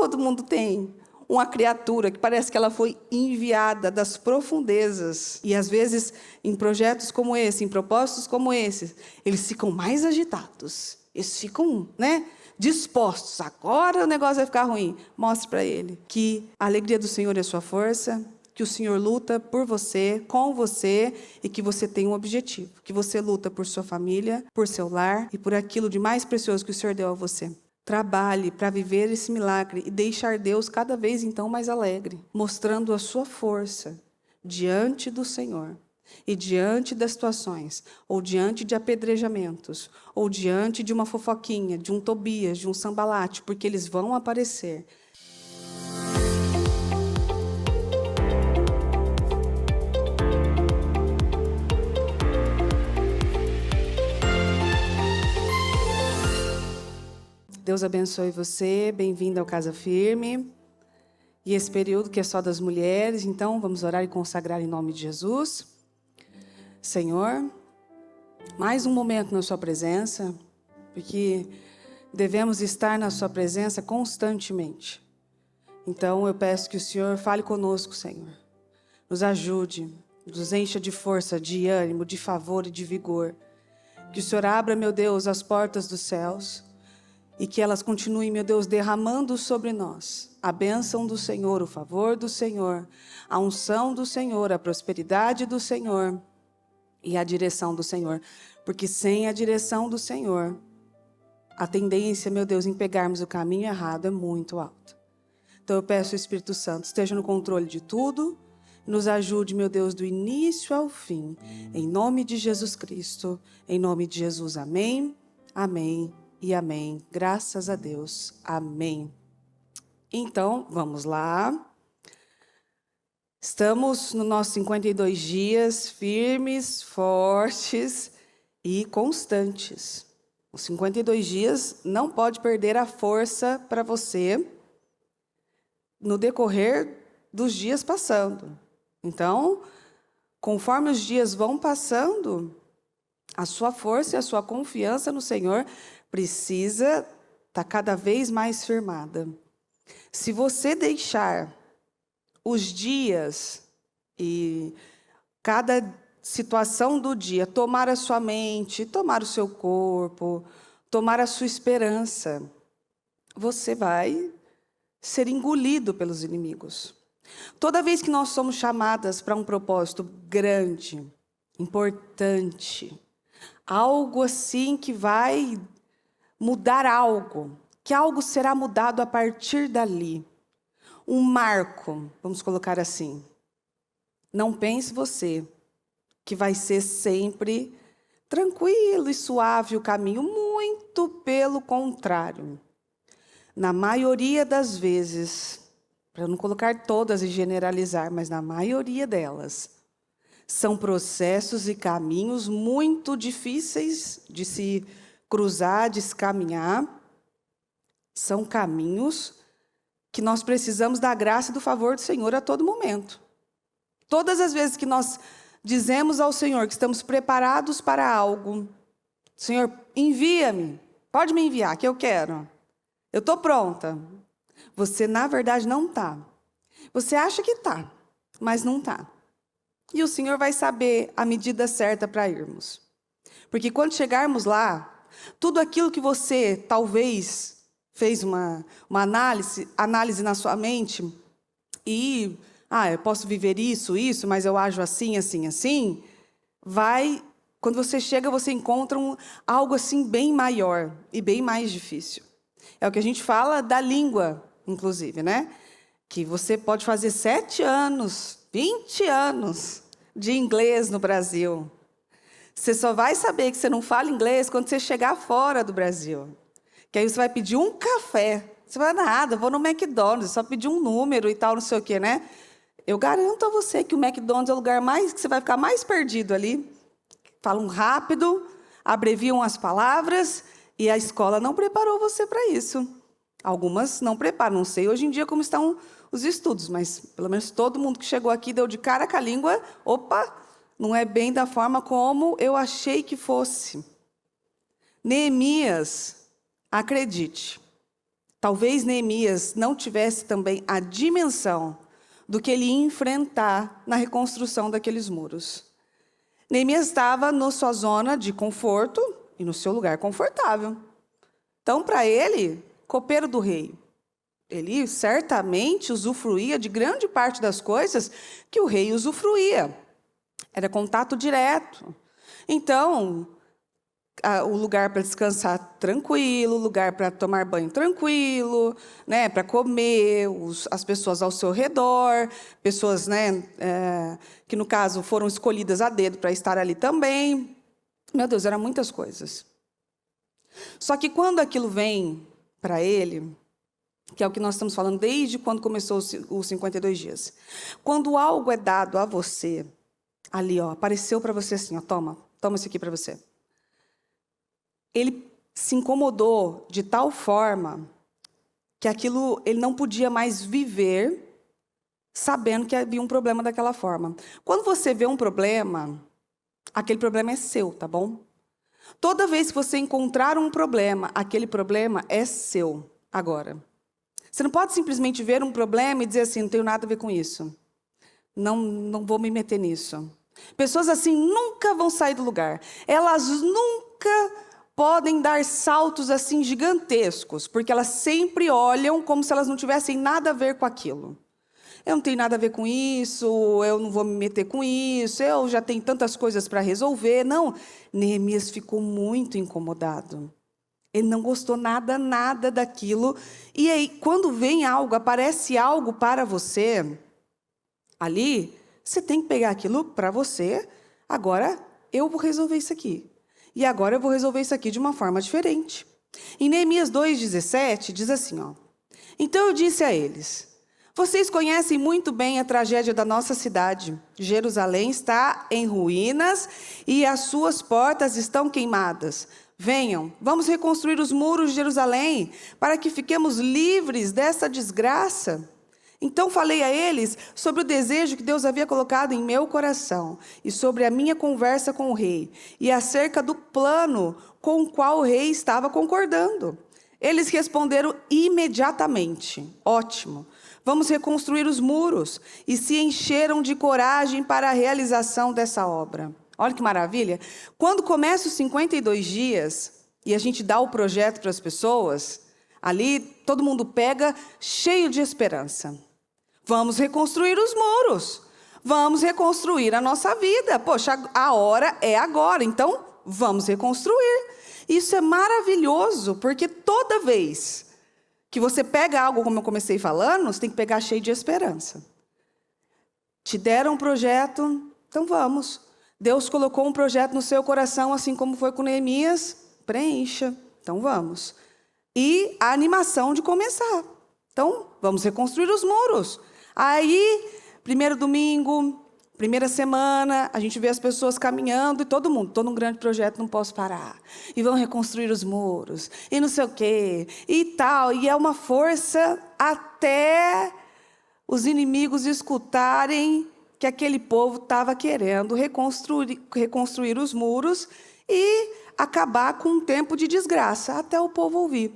todo mundo tem uma criatura que parece que ela foi enviada das profundezas. E às vezes, em projetos como esse, em propósitos como esses, eles ficam mais agitados. Eles ficam, dispostos. Agora o negócio vai ficar ruim. Mostre para ele que a alegria do Senhor é a sua força, que o Senhor luta por você, com você, e que você tem um objetivo. Que você luta por sua família, por seu lar e por aquilo de mais precioso que o Senhor deu a você. Trabalhe para viver esse milagre e deixar Deus cada vez então mais alegre, mostrando a sua força diante do Senhor e diante das situações, ou diante de apedrejamentos, ou diante de uma fofoquinha, de um Tobias, de um Sambalate, porque eles vão aparecer. Deus abençoe você, bem-vindo ao Casa Firme. E esse período que é só das mulheres, então vamos orar e consagrar em nome de Jesus. Senhor, mais um momento na sua presença, porque devemos estar na sua presença constantemente. Então eu peço que o Senhor fale conosco, Senhor. Nos ajude, nos encha de força, de ânimo, de favor e de vigor. Que o Senhor abra, meu Deus, as portas dos céus. E que elas continuem, meu Deus, derramando sobre nós a bênção do Senhor, o favor do Senhor, a unção do Senhor, a prosperidade do Senhor e a direção do Senhor. Porque sem a direção do Senhor, a tendência, meu Deus, em pegarmos o caminho errado é muito alta. Então eu peço ao Espírito Santo, esteja no controle de tudo, nos ajude, meu Deus, do início ao fim. Em nome de Jesus Cristo, em nome de Jesus, amém, amém. E amém. Graças a Deus. Amém. Então, vamos lá. Estamos nos nossos 52 dias firmes, fortes e constantes. Os 52 dias não pode perder a força para você no decorrer dos dias passando. Então, conforme os dias vão passando, a sua força e a sua confiança no Senhor precisa estar cada vez mais firmada. Se você deixar os dias e cada situação do dia tomar a sua mente, tomar o seu corpo, tomar a sua esperança, você vai ser engolido pelos inimigos. Toda vez que nós somos chamadas para um propósito grande, importante, algo assim que vai mudar algo, que algo será mudado a partir dali. Um marco, vamos colocar assim. Não pense você que vai ser sempre tranquilo e suave o caminho, muito pelo contrário. Na maioria das vezes, para não colocar todas e generalizar, mas na maioria delas, são processos e caminhos muito difíceis de se cruzar, de se caminhar. São caminhos que nós precisamos da graça e do favor do Senhor a todo momento. Todas as vezes que nós dizemos ao Senhor que estamos preparados para algo, Senhor, envia-me, pode me enviar, que eu quero. Eu estou pronta. Você, na verdade, não está. Você acha que está, mas não está. E o Senhor vai saber a medida certa para irmos. Porque quando chegarmos lá, tudo aquilo que você talvez fez uma análise na sua mente e, eu posso viver isso, mas eu ajo assim, assim, assim, quando você chega, você encontra algo assim bem maior e bem mais difícil. É o que a gente fala da língua, inclusive, Que você pode fazer 7 anos, 20 anos de inglês no Brasil. Você só vai saber que você não fala inglês quando você chegar fora do Brasil. Que aí você vai pedir um café. Você vai, nada, vou no McDonald's, só pedir um número e tal, não sei o quê, Eu garanto a você que o McDonald's é o lugar que você vai ficar mais perdido ali. Falam rápido, abreviam as palavras, e a escola não preparou você para isso. Algumas não preparam, não sei hoje em dia como estão os estudos, mas pelo menos todo mundo que chegou aqui deu de cara com a língua, opa, não é bem da forma como eu achei que fosse. Neemias, acredite, talvez Neemias não tivesse também a dimensão do que ele ia enfrentar na reconstrução daqueles muros. Neemias estava na sua zona de conforto e no seu lugar confortável. Então, para ele, copeiro do rei, ele certamente usufruía de grande parte das coisas que o rei usufruía. Era contato direto. Então, o lugar para descansar tranquilo, o lugar para tomar banho tranquilo, né, para comer, as pessoas ao seu redor, pessoas, né, que no caso foram escolhidas a dedo para estar ali também. Meu Deus, eram muitas coisas. Só que quando aquilo vem para ele, que é o que nós estamos falando desde quando começou os 52 dias. Quando algo é dado a você, ali, ó, apareceu para você assim, ó, toma isso aqui para você. Ele se incomodou de tal forma que aquilo ele não podia mais viver sabendo que havia um problema daquela forma. Quando você vê um problema, aquele problema é seu, tá bom? Toda vez que você encontrar um problema, aquele problema é seu agora. Você não pode simplesmente ver um problema e dizer assim, não tenho nada a ver com isso. Não vou me meter nisso. Pessoas assim nunca vão sair do lugar. Elas nunca podem dar saltos assim gigantescos, porque elas sempre olham como se elas não tivessem nada a ver com aquilo. Eu não tenho nada a ver com isso, eu não vou me meter com isso, eu já tenho tantas coisas para resolver. Não, Neemias ficou muito incomodado. Ele não gostou nada daquilo. E aí, quando vem algo, aparece algo para você, ali, você tem que pegar aquilo para você. Agora, eu vou resolver isso aqui. E agora eu vou resolver isso aqui de uma forma diferente. Em Neemias 2,17, diz assim, ó. Então eu disse a eles, vocês conhecem muito bem a tragédia da nossa cidade. Jerusalém está em ruínas e as suas portas estão queimadas. Venham, vamos reconstruir os muros de Jerusalém, para que fiquemos livres dessa desgraça. Então falei a eles sobre o desejo que Deus havia colocado em meu coração, e sobre a minha conversa com o rei, e acerca do plano com o qual o rei estava concordando. Eles responderam imediatamente, ótimo, vamos reconstruir os muros, e se encheram de coragem para a realização dessa obra. Olha que maravilha. Quando começa os 52 dias, e a gente dá o projeto para as pessoas, ali todo mundo pega cheio de esperança. Vamos reconstruir os muros. Vamos reconstruir a nossa vida. Poxa, a hora é agora, então vamos reconstruir. Isso é maravilhoso, porque toda vez que você pega algo, como eu comecei falando, você tem que pegar cheio de esperança. Te deram um projeto, então vamos. Deus colocou um projeto no seu coração, assim como foi com Neemias, preencha, então vamos. E a animação de começar. Então, vamos reconstruir os muros. Aí, primeiro domingo, primeira semana, a gente vê as pessoas caminhando e todo mundo, estou num grande projeto, não posso parar. E vão reconstruir os muros, e não sei o quê, e tal. E é uma força até os inimigos escutarem que aquele povo estava querendo reconstruir os muros e acabar com um tempo de desgraça, até o povo ouvir.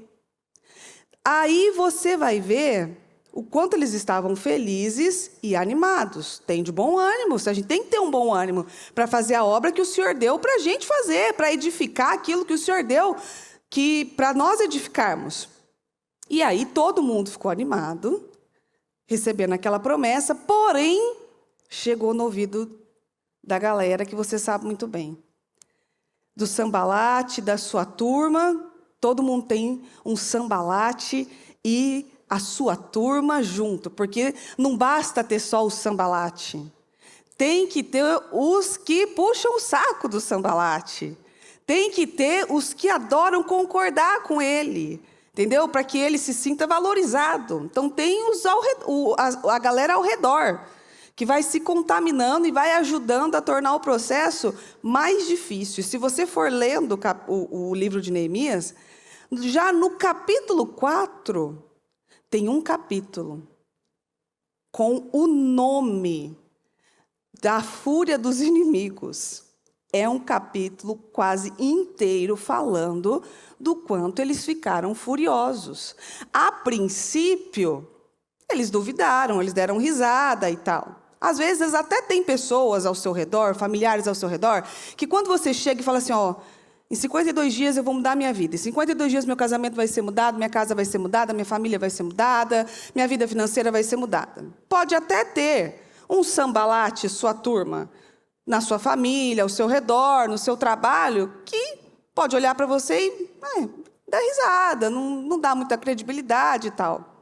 Aí você vai ver o quanto eles estavam felizes e animados. Tem de bom ânimo, a gente tem que ter um bom ânimo para fazer a obra que o Senhor deu para a gente fazer, para edificar aquilo que o Senhor deu para nós edificarmos. E aí todo mundo ficou animado, recebendo aquela promessa, porém, chegou no ouvido da galera que você sabe muito bem. Do Sambalate, da sua turma, todo mundo tem um Sambalate e a sua turma junto, porque não basta ter só o Sambalate. Tem que ter os que puxam o saco do Sambalate. Tem que ter os que adoram concordar com ele, entendeu? Para que ele se sinta valorizado. Então tem a galera ao redor, que vai se contaminando e vai ajudando a tornar o processo mais difícil. Se você for lendo o livro de Neemias, já no capítulo 4, tem um capítulo com o nome da fúria dos inimigos. é um capítulo quase inteiro falando do quanto eles ficaram furiosos. A princípio, eles duvidaram, eles deram risada e tal. Às vezes, até tem pessoas ao seu redor, familiares ao seu redor, que quando você chega e fala assim, ó, em 52 dias eu vou mudar a minha vida. Em 52 dias meu casamento vai ser mudado, minha casa vai ser mudada, minha família vai ser mudada, minha vida financeira vai ser mudada. Pode até ter um sambalate, sua turma, na sua família, ao seu redor, no seu trabalho, que pode olhar para você e dar risada, não dá muita credibilidade e tal.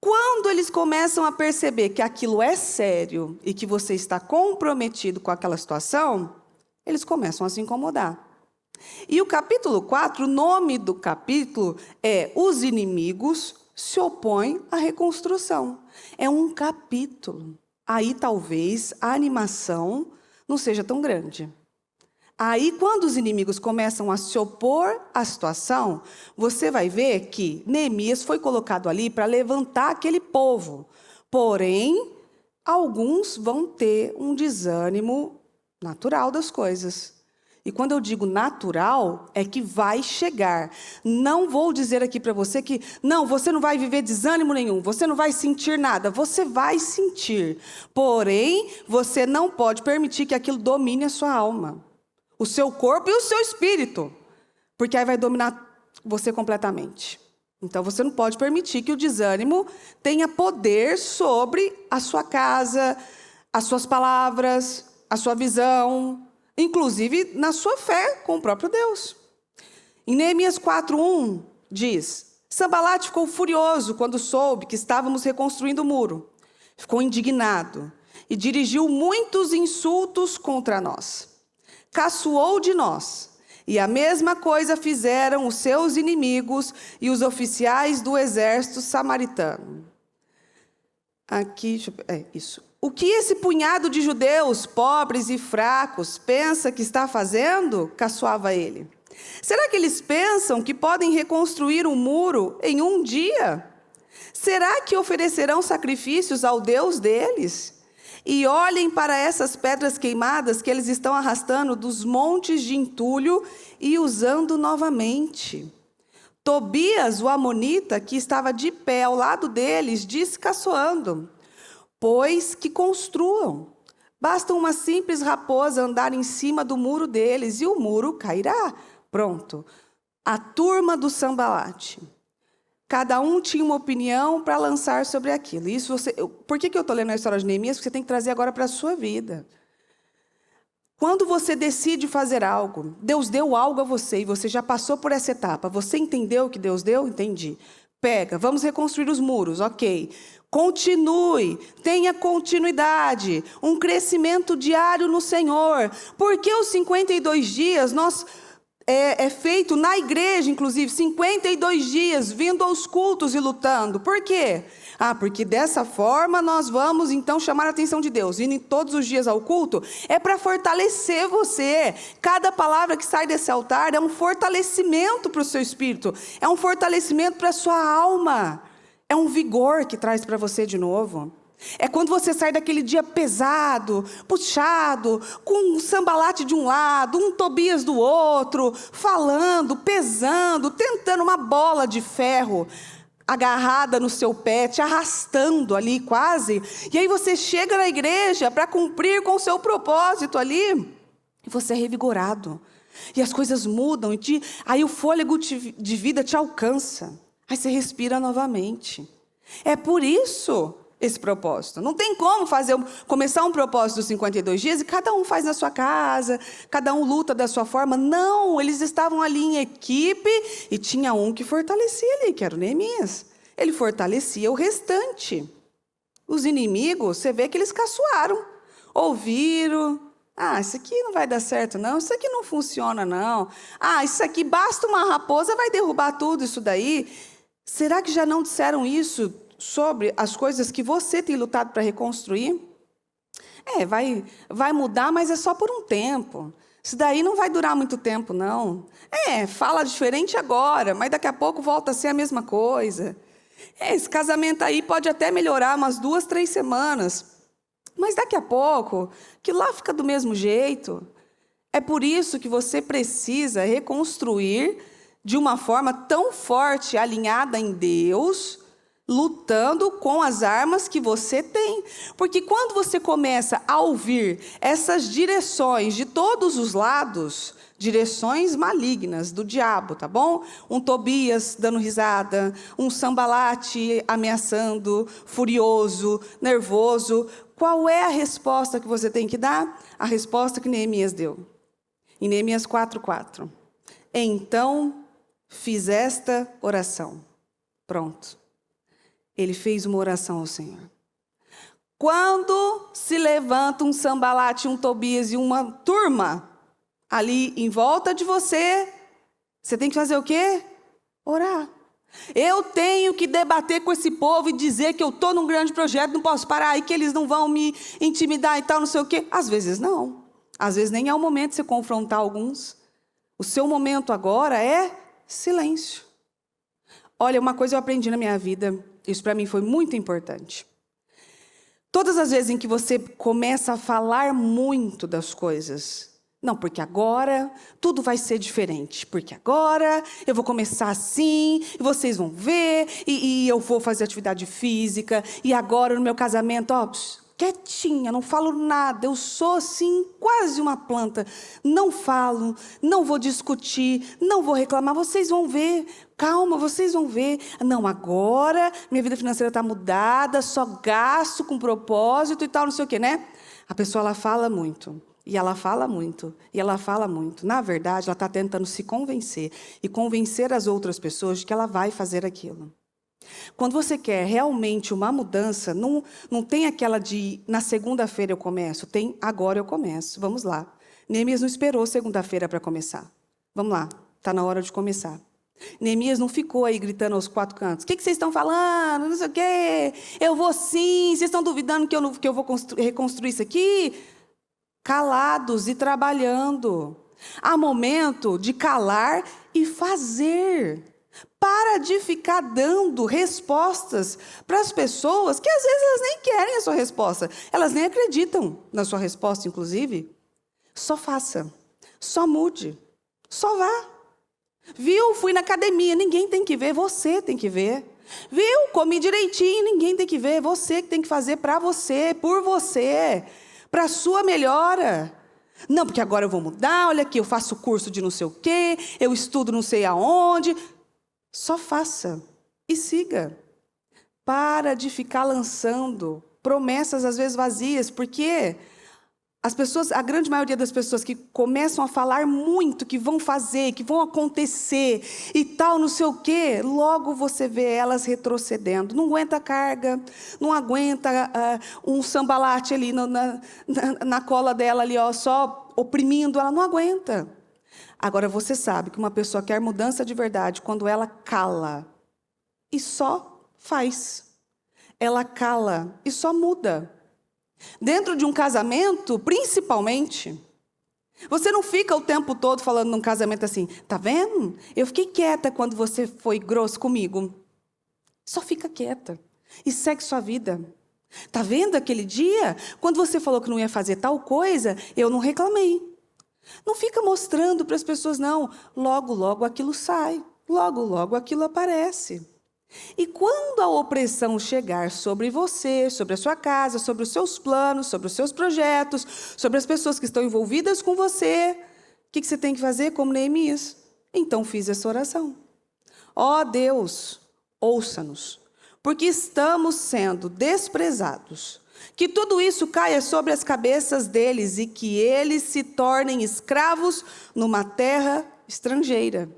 Quando eles começam a perceber que aquilo é sério e que você está comprometido com aquela situação, eles começam a se incomodar. E o capítulo 4, o nome do capítulo é Os Inimigos se Opõem à Reconstrução. É um capítulo. Aí talvez a animação não seja tão grande. Aí, quando os inimigos começam a se opor à situação, você vai ver que Neemias foi colocado ali para levantar aquele povo. Porém, alguns vão ter um desânimo natural das coisas. E quando eu digo natural, é que vai chegar. Não vou dizer aqui para você que, não, você não vai viver desânimo nenhum, você não vai sentir nada, você vai sentir. Porém, você não pode permitir que aquilo domine a sua alma, o seu corpo e o seu espírito, porque aí vai dominar você completamente. Então, você não pode permitir que o desânimo tenha poder sobre a sua casa, as suas palavras, a sua visão, inclusive na sua fé com o próprio Deus. Em Neemias 4:1 diz: Sanbalate ficou furioso quando soube que estávamos reconstruindo o muro. Ficou indignado e dirigiu muitos insultos contra nós. Caçoou de nós. E a mesma coisa fizeram os seus inimigos e os oficiais do exército samaritano. Aqui, isso. O que esse punhado de judeus, pobres e fracos, pensa que está fazendo? Caçoava ele. Será que eles pensam que podem reconstruir um muro em um dia? Será que oferecerão sacrifícios ao Deus deles? E olhem para essas pedras queimadas que eles estão arrastando dos montes de entulho e usando novamente. Tobias, o amonita, que estava de pé ao lado deles, disse caçoando: pois que construam. Basta uma simples raposa andar em cima do muro deles e o muro cairá. Pronto. A turma do Sanbalate. Cada um tinha uma opinião para lançar sobre aquilo. Por que eu estou lendo a história de Neemias? Porque você tem que trazer agora para a sua vida. Quando você decide fazer algo, Deus deu algo a você e você já passou por essa etapa. Você entendeu o que Deus deu? Entendi. Pega, vamos reconstruir os muros, ok. Continue, tenha continuidade, um crescimento diário no Senhor. Porque os 52 dias, é feito na igreja, inclusive, 52 dias, vindo aos cultos e lutando. Por quê? Porque dessa forma nós vamos, então, chamar a atenção de Deus. Indo todos os dias ao culto, é para fortalecer você. Cada palavra que sai desse altar é um fortalecimento para o seu espírito. É um fortalecimento para a sua alma. É um vigor que traz para você de novo. É quando você sai daquele dia pesado, puxado, com um Sanbalate de um lado, um Tobias do outro, falando, pesando, tentando uma bola de ferro agarrada no seu pé, te arrastando ali quase. E aí você chega na igreja para cumprir com o seu propósito ali, e você é revigorado. E as coisas mudam, aí o fôlego de vida te alcança. Aí você respira novamente. É por isso esse propósito. Não tem como começar um propósito dos 52 dias e cada um faz na sua casa, cada um luta da sua forma. Não, eles estavam ali em equipe e tinha um que fortalecia ali, que era o Neemias. Ele fortalecia o restante. Os inimigos, você vê que eles caçoaram, ouviram. Isso aqui não vai dar certo, não. Isso aqui não funciona, não. Isso aqui, basta uma raposa, vai derrubar tudo isso daí. Será que já não disseram isso sobre as coisas que você tem lutado para reconstruir? Vai mudar, mas é só por um tempo. Isso daí não vai durar muito tempo, não. Fala diferente agora, mas daqui a pouco volta a ser a mesma coisa. Esse casamento aí pode até melhorar umas 2, 3 semanas. Mas daqui a pouco, que lá fica do mesmo jeito. É por isso que você precisa reconstruir de uma forma tão forte, alinhada em Deus, lutando com as armas que você tem. Porque quando você começa a ouvir essas direções de todos os lados, direções malignas do diabo, tá bom? Um Tobias dando risada, um Sambalate ameaçando, furioso, nervoso. Qual é a resposta que você tem que dar? A resposta que Neemias deu. Em Neemias 4:4. Então fiz esta oração. Pronto. Ele fez uma oração ao Senhor. Quando se levanta um Sambalate, um Tobias e uma turma ali em volta de você, você tem que fazer o quê? Orar. Eu tenho que debater com esse povo e dizer que eu estou num grande projeto, não posso parar e que eles não vão me intimidar e tal, não sei o quê. Às vezes não. Às vezes nem é o momento de você confrontar alguns. O seu momento agora é silêncio. Olha, uma coisa eu aprendi na minha vida, isso para mim foi muito importante. Todas as vezes em que você começa a falar muito das coisas, não, porque agora tudo vai ser diferente, porque agora eu vou começar assim, e vocês vão ver, e eu vou fazer atividade física, e agora no meu casamento, ó, quietinha, não falo nada, eu sou assim quase uma planta, não falo, não vou discutir, não vou reclamar, vocês vão ver, calma, vocês vão ver. Não, agora minha vida financeira está mudada, só gasto com propósito e tal, não sei o quê, né? A pessoa, ela fala muito. E ela fala muito, e ela fala muito. Na verdade, ela está tentando se convencer e convencer as outras pessoas de que ela vai fazer aquilo. Quando você quer realmente uma mudança, não tem aquela de na segunda-feira eu começo, tem agora eu começo. Vamos lá. Neemias não esperou segunda-feira para começar. Vamos lá, está na hora de começar. Neemias não ficou aí gritando aos quatro cantos. O que vocês estão falando? Não sei o quê. Eu vou sim. Vocês estão duvidando que eu vou reconstruir isso aqui? Calados e trabalhando. Há momento de calar e fazer. Para de ficar dando respostas para as pessoas que às vezes elas nem querem a sua resposta. Elas nem acreditam na sua resposta, inclusive. Só faça. Só mude. Só vá. Viu? Fui na academia. Ninguém tem que ver, você tem que ver. Viu? Comi direitinho. Ninguém tem que ver, você que tem que fazer para você, por você. Para a sua melhora. Não, porque agora eu vou mudar, olha aqui, eu faço curso de não sei o quê, eu estudo não sei aonde. Só faça e siga. Para de ficar lançando promessas às vezes vazias, porque as pessoas, a grande maioria das pessoas que começam a falar muito, que vão fazer, que vão acontecer e tal, não sei o quê, logo você vê elas retrocedendo. Não aguenta a carga, não aguenta um Sambalate ali na cola dela, ali, ó, só oprimindo, ela não aguenta. Agora você sabe que uma pessoa quer mudança de verdade quando ela cala e só faz. Ela cala e só muda. Dentro de um casamento, principalmente, você não fica o tempo todo falando num casamento assim, tá vendo? Eu fiquei quieta quando você foi grosso comigo. Só fica quieta e segue sua vida. Tá vendo aquele dia? Quando você falou que não ia fazer tal coisa, eu não reclamei. Não fica mostrando para as pessoas, não. Logo, logo aquilo sai. Logo, logo aquilo aparece. E quando a opressão chegar sobre você, sobre a sua casa, sobre os seus planos, sobre os seus projetos, sobre as pessoas que estão envolvidas com você, o que você tem que fazer como Neemias? Então fiz essa oração. Ó Deus, ouça-nos, porque estamos sendo desprezados. Que tudo isso caia sobre as cabeças deles e que eles se tornem escravos numa terra estrangeira.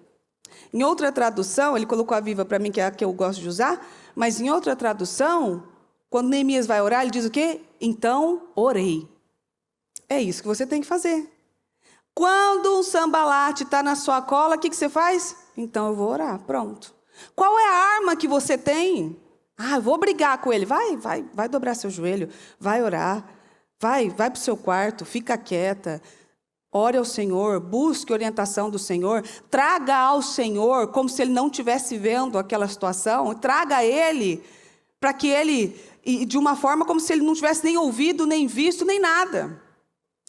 Em outra tradução, ele colocou a Viva para mim, que é a que eu gosto de usar, mas em outra tradução, quando Neemias vai orar, ele diz o quê? Então, orei. É isso que você tem que fazer. Quando um Sambalate está na sua cola, o que você faz? Então, eu vou orar, pronto. Qual é a arma que você tem? Ah, eu vou brigar com ele. Vai dobrar seu joelho, vai orar, vai para o seu quarto, fica quieta. Ore ao Senhor, busque orientação do Senhor, traga ao Senhor como se Ele não estivesse vendo aquela situação, traga a Ele, para que Ele, de uma forma como se Ele não tivesse nem ouvido, nem visto, nem nada.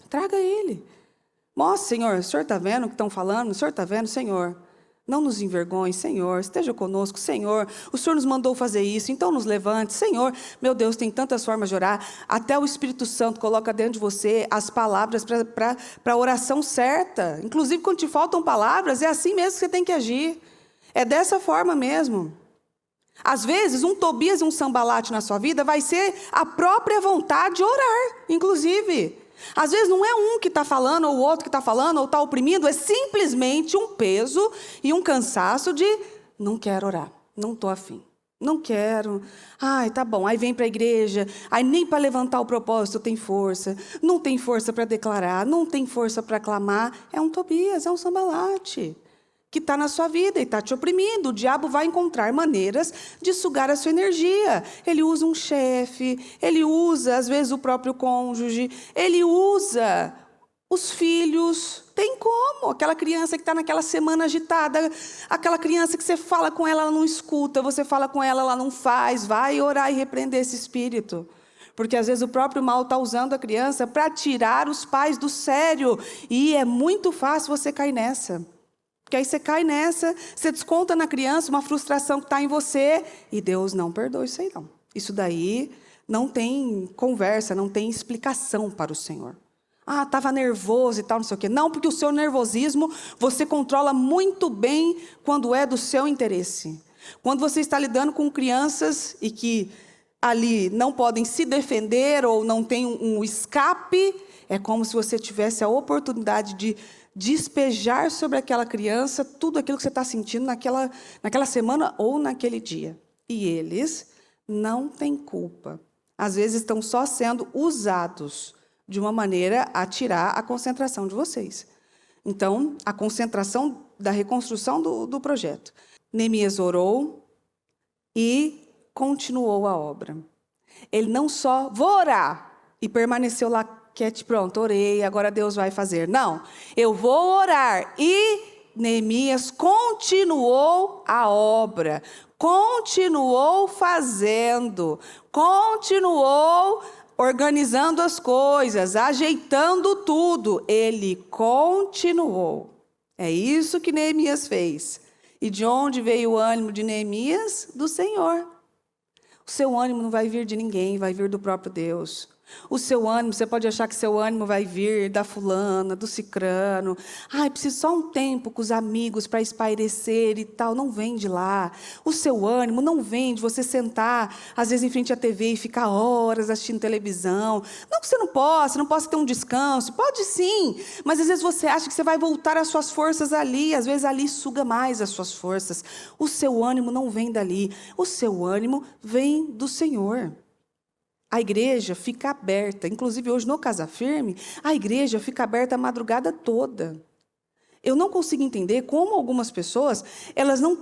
Traga Ele. Mostra, Senhor, o Senhor está vendo o que estão falando? O Senhor está vendo, Senhor? Não nos envergonhe, Senhor, esteja conosco, Senhor. O Senhor nos mandou fazer isso, então nos levante, Senhor. Meu Deus, tem tantas formas de orar. Até o Espírito Santo coloca dentro de você as palavras para a oração certa. Inclusive, quando te faltam palavras, é assim mesmo que você tem que agir. É dessa forma mesmo. Às vezes, um Tobias e um Sambalate na sua vida vai ser a própria vontade de orar, inclusive. Às vezes não é um que está falando, ou o outro que está falando, ou está oprimindo, é simplesmente um peso e um cansaço de não quero orar, não estou afim, não quero, ai, tá bom, aí vem para a igreja, aí nem para levantar o propósito tem força, não tem força para declarar, não tem força para clamar, é um Tobias, é um Sambalate, que está na sua vida e está te oprimindo. O diabo vai encontrar maneiras de sugar a sua energia. Ele usa um chefe, ele usa, às vezes, o próprio cônjuge, ele usa os filhos. Tem como? Aquela criança que está naquela semana agitada, aquela criança que você fala com ela, ela não escuta, você fala com ela, ela não faz. Vai orar e repreender esse espírito. Porque, às vezes, o próprio mal está usando a criança para tirar os pais do sério. E é muito fácil você cair nessa. Porque aí você cai nessa, você desconta na criança uma frustração que está em você, e Deus não perdoa isso aí não. Isso daí não tem conversa, não tem explicação para o Senhor. Ah, estava nervoso e tal, não sei o quê. Não, porque o seu nervosismo você controla muito bem quando é do seu interesse. Quando você está lidando com crianças e que ali não podem se defender ou não tem um escape, é como se você tivesse a oportunidade de despejar sobre aquela criança tudo aquilo que você está sentindo naquela semana ou naquele dia. E eles não têm culpa. Às vezes estão só sendo usados de uma maneira a tirar a concentração de vocês. Então, a concentração da reconstrução do projeto. Neemias orou e continuou a obra. Ele não só, vou orar, e permaneceu lá quieto, pronto, orei, agora Deus vai fazer. Não, eu vou orar. E Neemias continuou a obra, continuou fazendo, continuou organizando as coisas, ajeitando tudo. Ele continuou. É isso que Neemias fez. E de onde veio o ânimo de Neemias? Do Senhor. O seu ânimo não vai vir de ninguém, vai vir do próprio Deus. O seu ânimo, você pode achar que seu ânimo vai vir da fulana, do cicrano. Ai, preciso só um tempo com os amigos para espairecer e tal. Não vem de lá. O seu ânimo não vem de você sentar, às vezes, em frente à TV e ficar horas assistindo televisão. Não que você não possa ter um descanso. Pode sim, mas às vezes você acha que você vai voltar às suas forças ali. Às vezes ali suga mais as suas forças. O seu ânimo não vem dali. O seu ânimo vem do Senhor. A igreja fica aberta, inclusive hoje no Casa Firme, a igreja fica aberta a madrugada toda. Eu não consigo entender como algumas pessoas, elas não,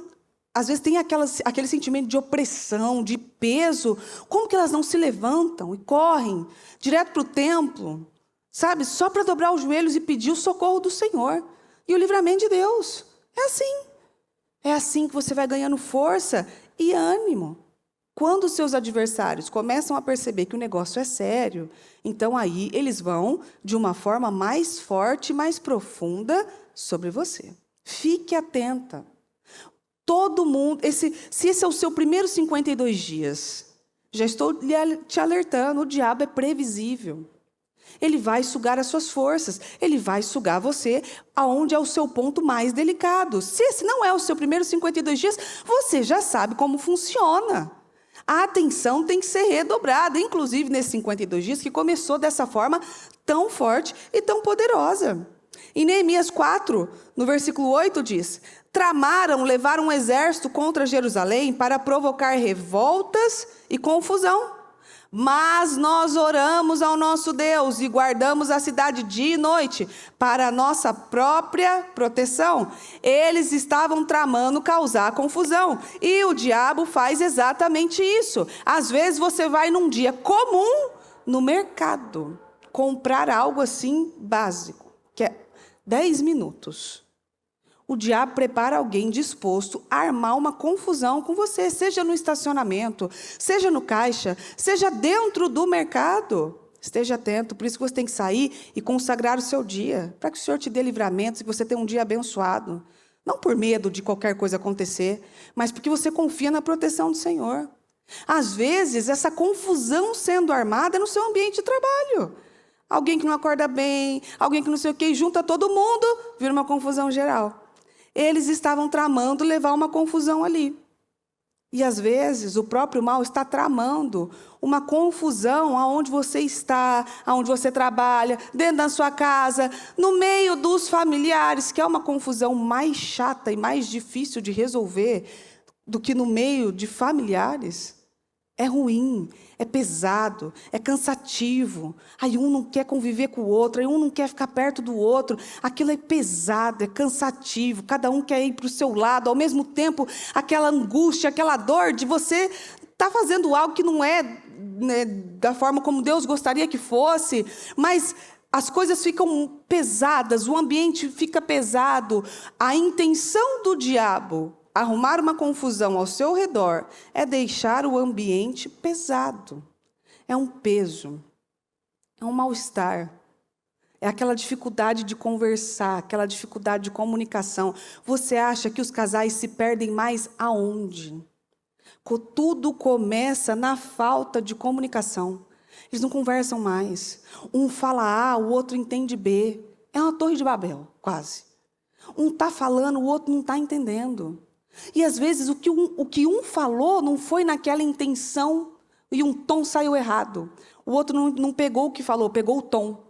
às vezes têm aquele sentimento de opressão, de peso, como que elas não se levantam e correm direto para o templo, sabe, só para dobrar os joelhos e pedir o socorro do Senhor e o livramento de Deus. É assim que você vai ganhando força e ânimo. Quando os seus adversários começam a perceber que o negócio é sério, então aí eles vão de uma forma mais forte, mais profunda sobre você. Fique atenta. Todo mundo, se esse é o seu primeiro 52 dias, já estou te alertando, o diabo é previsível. Ele vai sugar as suas forças, ele vai sugar você aonde é o seu ponto mais delicado. Se esse não é o seu primeiro 52 dias, você já sabe como funciona. A atenção tem que ser redobrada, inclusive nesses 52 dias, que começou dessa forma tão forte e tão poderosa. Em Neemias 4, no versículo 8, diz: tramaram levar um exército contra Jerusalém para provocar revoltas e confusão. Mas nós oramos ao nosso Deus e guardamos a cidade dia e noite para a nossa própria proteção. Eles estavam tramando causar confusão. E o diabo faz exatamente isso. Às vezes você vai num dia comum no mercado comprar algo assim básico, que é 10 minutos. O diabo prepara alguém disposto a armar uma confusão com você, seja no estacionamento, seja no caixa, seja dentro do mercado. Esteja atento, por isso que você tem que sair e consagrar o seu dia, para que o Senhor te dê livramentos e que você tenha um dia abençoado. Não por medo de qualquer coisa acontecer, mas porque você confia na proteção do Senhor. Às vezes, essa confusão sendo armada é no seu ambiente de trabalho. Alguém que não acorda bem, alguém que não sei o quê, junta todo mundo, vira uma confusão geral. Eles estavam tramando levar uma confusão ali. E às vezes o próprio mal está tramando uma confusão aonde você está, aonde você trabalha, dentro da sua casa, no meio dos familiares, que é uma confusão mais chata e mais difícil de resolver do que no meio de familiares. É ruim, é pesado, é cansativo. Aí um não quer conviver com o outro, aí um não quer ficar perto do outro. Aquilo é pesado, é cansativo. Cada um quer ir para o seu lado. Ao mesmo tempo, aquela angústia, aquela dor de você estar fazendo algo que não é, né, da forma como Deus gostaria que fosse. Mas as coisas ficam pesadas, o ambiente fica pesado. A intenção do diabo arrumar uma confusão ao seu redor é deixar o ambiente pesado. É um peso, é um mal-estar, é aquela dificuldade de conversar, aquela dificuldade de comunicação. Você acha que os casais se perdem mais aonde? Tudo começa na falta de comunicação. Eles não conversam mais. Um fala A, o outro entende B. É uma torre de Babel, quase. Um está falando, o outro não está entendendo. E às vezes o que um falou não foi naquela intenção e um tom saiu errado. O outro não pegou o que falou, pegou o tom.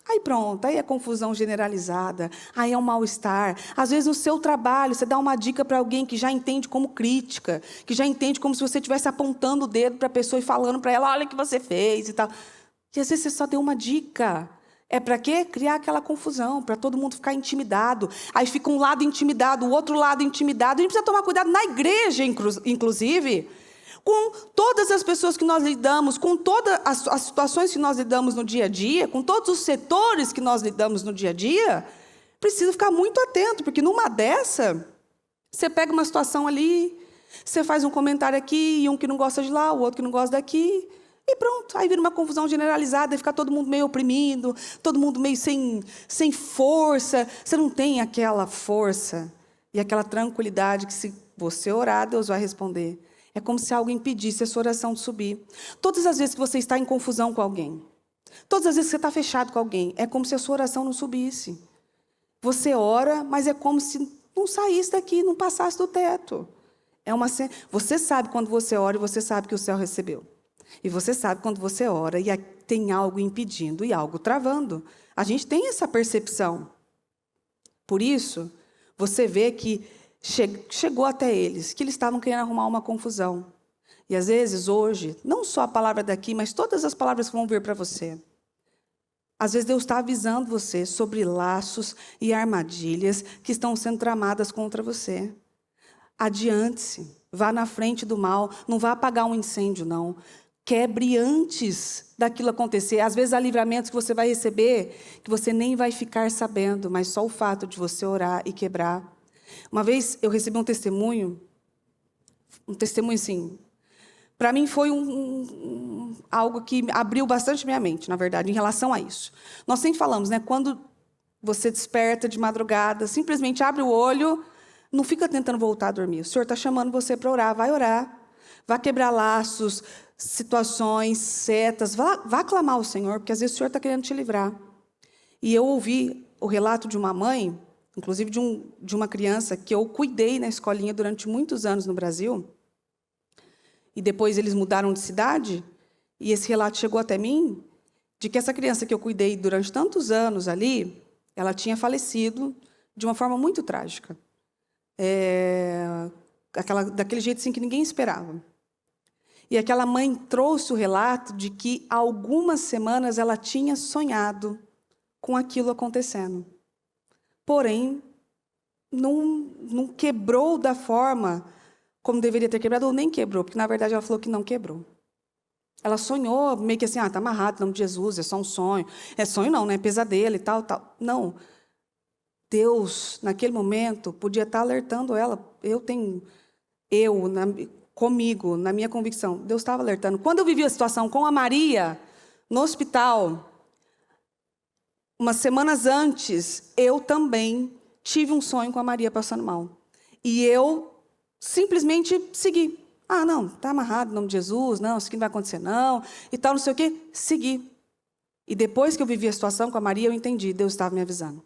Aí pronto, aí é confusão generalizada, aí é um mal-estar. Às vezes no seu trabalho você dá uma dica para alguém que já entende como crítica, que já entende como se você estivesse apontando o dedo para a pessoa e falando para ela, olha o que você fez e tal. E às vezes você só deu uma dica. É para quê? Criar aquela confusão, para todo mundo ficar intimidado. Aí fica um lado intimidado, o outro lado intimidado. A gente precisa tomar cuidado na igreja, inclusive, com todas as pessoas que nós lidamos, com todas as situações que nós lidamos no dia a dia, com todos os setores que nós lidamos no dia a dia. Precisa ficar muito atento, porque numa dessa, você pega uma situação ali, você faz um comentário aqui, e um que não gosta de lá, o outro que não gosta daqui. E pronto, aí vira uma confusão generalizada, e fica todo mundo meio oprimido, todo mundo meio sem força. Você não tem aquela força e aquela tranquilidade que se você orar, Deus vai responder. É como se algo impedisse a sua oração de subir. Todas as vezes que você está em confusão com alguém, todas as vezes que você está fechado com alguém, é como se a sua oração não subisse. Você ora, mas é como se não saísse daqui, não passasse do teto. Você sabe quando você ora e você sabe que o céu recebeu. E você sabe quando você ora e tem algo impedindo e algo travando. A gente tem essa percepção. Por isso, você vê que chegou até eles, que eles estavam querendo arrumar uma confusão. E às vezes, hoje, não só a palavra daqui, mas todas as palavras que vão vir para você. Às vezes Deus está avisando você sobre laços e armadilhas que estão sendo tramadas contra você. Adiante-se, vá na frente do mal, não vá apagar um incêndio, não. Quebre antes daquilo acontecer. Às vezes há livramentos que você vai receber que você nem vai ficar sabendo, mas só o fato de você orar e quebrar. Uma vez eu recebi um testemunho assim, para mim foi algo que abriu bastante minha mente, na verdade, em relação a isso. Nós sempre falamos, né? Quando você desperta de madrugada, simplesmente abre o olho, não fica tentando voltar a dormir. O Senhor está chamando você para orar, vai orar. Vá quebrar laços, situações, setas, vá clamar ao Senhor, porque às vezes o Senhor está querendo te livrar. E eu ouvi o relato de uma mãe, inclusive de uma criança que eu cuidei na escolinha durante muitos anos no Brasil, e depois eles mudaram de cidade, e esse relato chegou até mim, de que essa criança que eu cuidei durante tantos anos ali, ela tinha falecido de uma forma muito trágica. Daquele jeito assim que ninguém esperava. E aquela mãe trouxe o relato de que há algumas semanas ela tinha sonhado com aquilo acontecendo. Porém, não quebrou da forma como deveria ter quebrado, ou nem quebrou, porque na verdade ela falou que não quebrou. Ela sonhou meio que assim, está amarrado, em nome de Jesus, é só um sonho. É sonho não, né? É pesadelo e tal, tal. Não. Deus, naquele momento, podia estar alertando ela. Comigo, na minha convicção, Deus estava alertando. Quando eu vivi a situação com a Maria, No hospital, umas semanas antes, eu também tive um sonho com a Maria passando mal. E eu simplesmente segui. Ah, não, está amarrado em nome de Jesus, não, isso aqui não vai acontecer não, e tal, não sei o quê. Segui. E depois que eu vivi a situação com a Maria, eu entendi, Deus estava me avisando.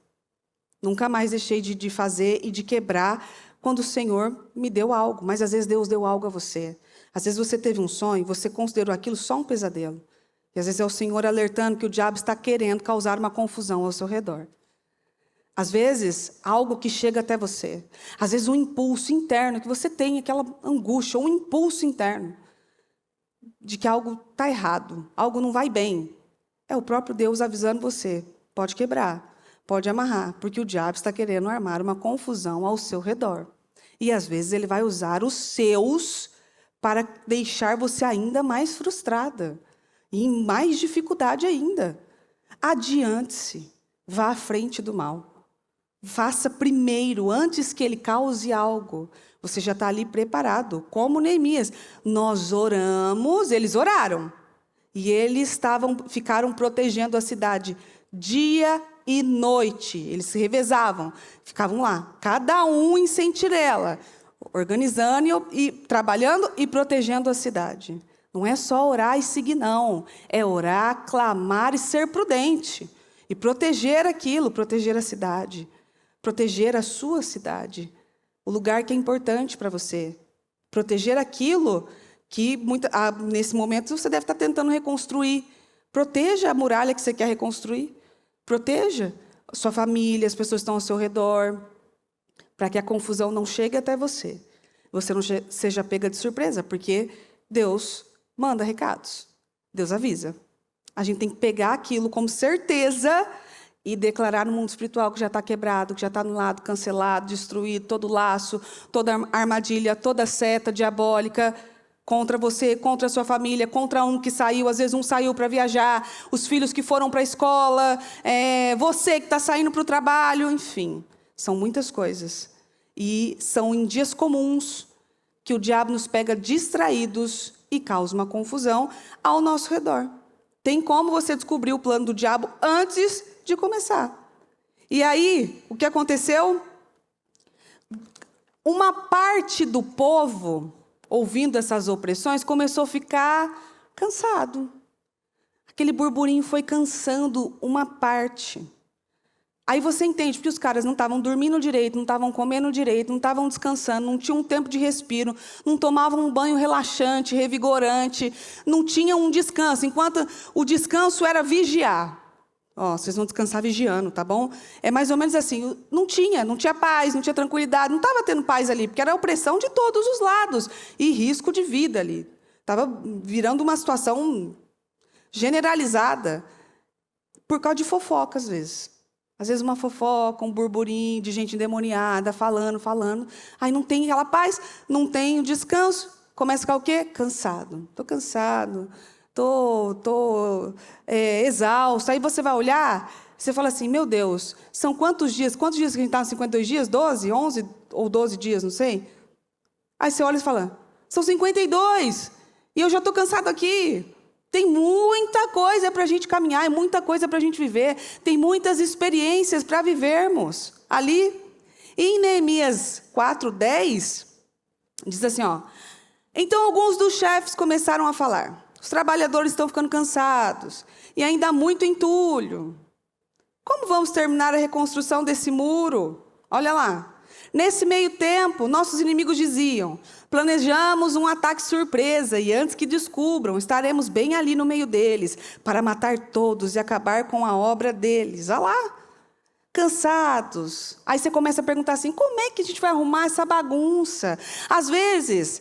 Nunca mais deixei de fazer e de quebrar quando o Senhor me deu algo. Mas às vezes Deus deu algo a você. Às vezes você teve um sonho, você considerou aquilo só um pesadelo. E às vezes é o Senhor alertando que o diabo está querendo causar uma confusão ao seu redor. Às vezes, algo que chega até você. Às vezes, um impulso interno, que você tem aquela angústia, um impulso interno de que algo está errado, algo não vai bem. É o próprio Deus avisando você. Pode quebrar, pode amarrar, porque o diabo está querendo armar uma confusão ao seu redor. E às vezes ele vai usar os seus para deixar você ainda mais frustrada. E em mais dificuldade ainda. Adiante-se, vá à frente do mal. Faça primeiro, antes que ele cause algo. Você já está ali preparado, como Neemias. Nós oramos, eles oraram. E eles ficaram protegendo a cidade dia e noite. Eles se revezavam, ficavam lá, cada um em sentinela, organizando e trabalhando e protegendo a cidade. Não é só orar e seguir, não. É orar, clamar e ser prudente. E proteger aquilo, proteger a cidade. Proteger a sua cidade. O lugar que é importante para você. Proteger aquilo que, nesse momento, você deve estar tentando reconstruir. Proteja a muralha que você quer reconstruir. Proteja a sua família, as pessoas que estão ao seu redor, para que a confusão não chegue até você. Você não seja pega de surpresa, porque Deus manda recados. Deus avisa. A gente tem que pegar aquilo como certeza e declarar no mundo espiritual que já está quebrado, que já está anulado, cancelado, destruído, todo laço, toda armadilha, toda seta diabólica contra você, contra a sua família, contra um que saiu, às vezes um saiu para viajar, os filhos que foram para a escola, você que está saindo para o trabalho, enfim. São muitas coisas. E são em dias comuns que o diabo nos pega distraídos e causa uma confusão ao nosso redor. Tem como você descobrir o plano do diabo antes de começar. E aí, o que aconteceu? Uma parte do povo, ouvindo essas opressões, começou a ficar cansado. Aquele burburinho foi cansando uma parte. Aí você entende, porque os caras não estavam dormindo direito, não estavam comendo direito, não estavam descansando, não tinham um tempo de respiro, não tomavam um banho relaxante, revigorante, não tinham um descanso, enquanto o descanso era vigiar. Vocês vão descansar vigiando, tá bom? É mais ou menos assim, não tinha paz, não tinha tranquilidade, não estava tendo paz ali, porque era opressão de todos os lados, e risco de vida ali. Estava virando uma situação generalizada, por causa de fofoca, às vezes. Às vezes uma fofoca, um burburinho de gente endemoniada, falando. Aí não tem aquela paz, não tem o descanso. Começa a ficar o quê? Cansado. Estou cansado, estou exausto. Aí você vai olhar, você fala assim, meu Deus, são quantos dias? Quantos dias que a gente está? 52 dias? 12, 11 ou 12 dias, não sei. Aí você olha e fala, são 52. E eu já estou cansado aqui. Tem muita coisa para a gente caminhar, muita coisa para a gente viver. Tem muitas experiências para vivermos ali. E em Neemias 4:10, diz assim, então alguns dos chefes começaram a falar. Os trabalhadores estão ficando cansados e ainda há muito entulho. Como vamos terminar a reconstrução desse muro? Olha lá. Nesse meio tempo, nossos inimigos diziam, planejamos um ataque surpresa e antes que descubram, estaremos bem ali no meio deles, para matar todos e acabar com a obra deles. Olha lá, cansados. Aí você começa a perguntar assim, como é que a gente vai arrumar essa bagunça? Às vezes,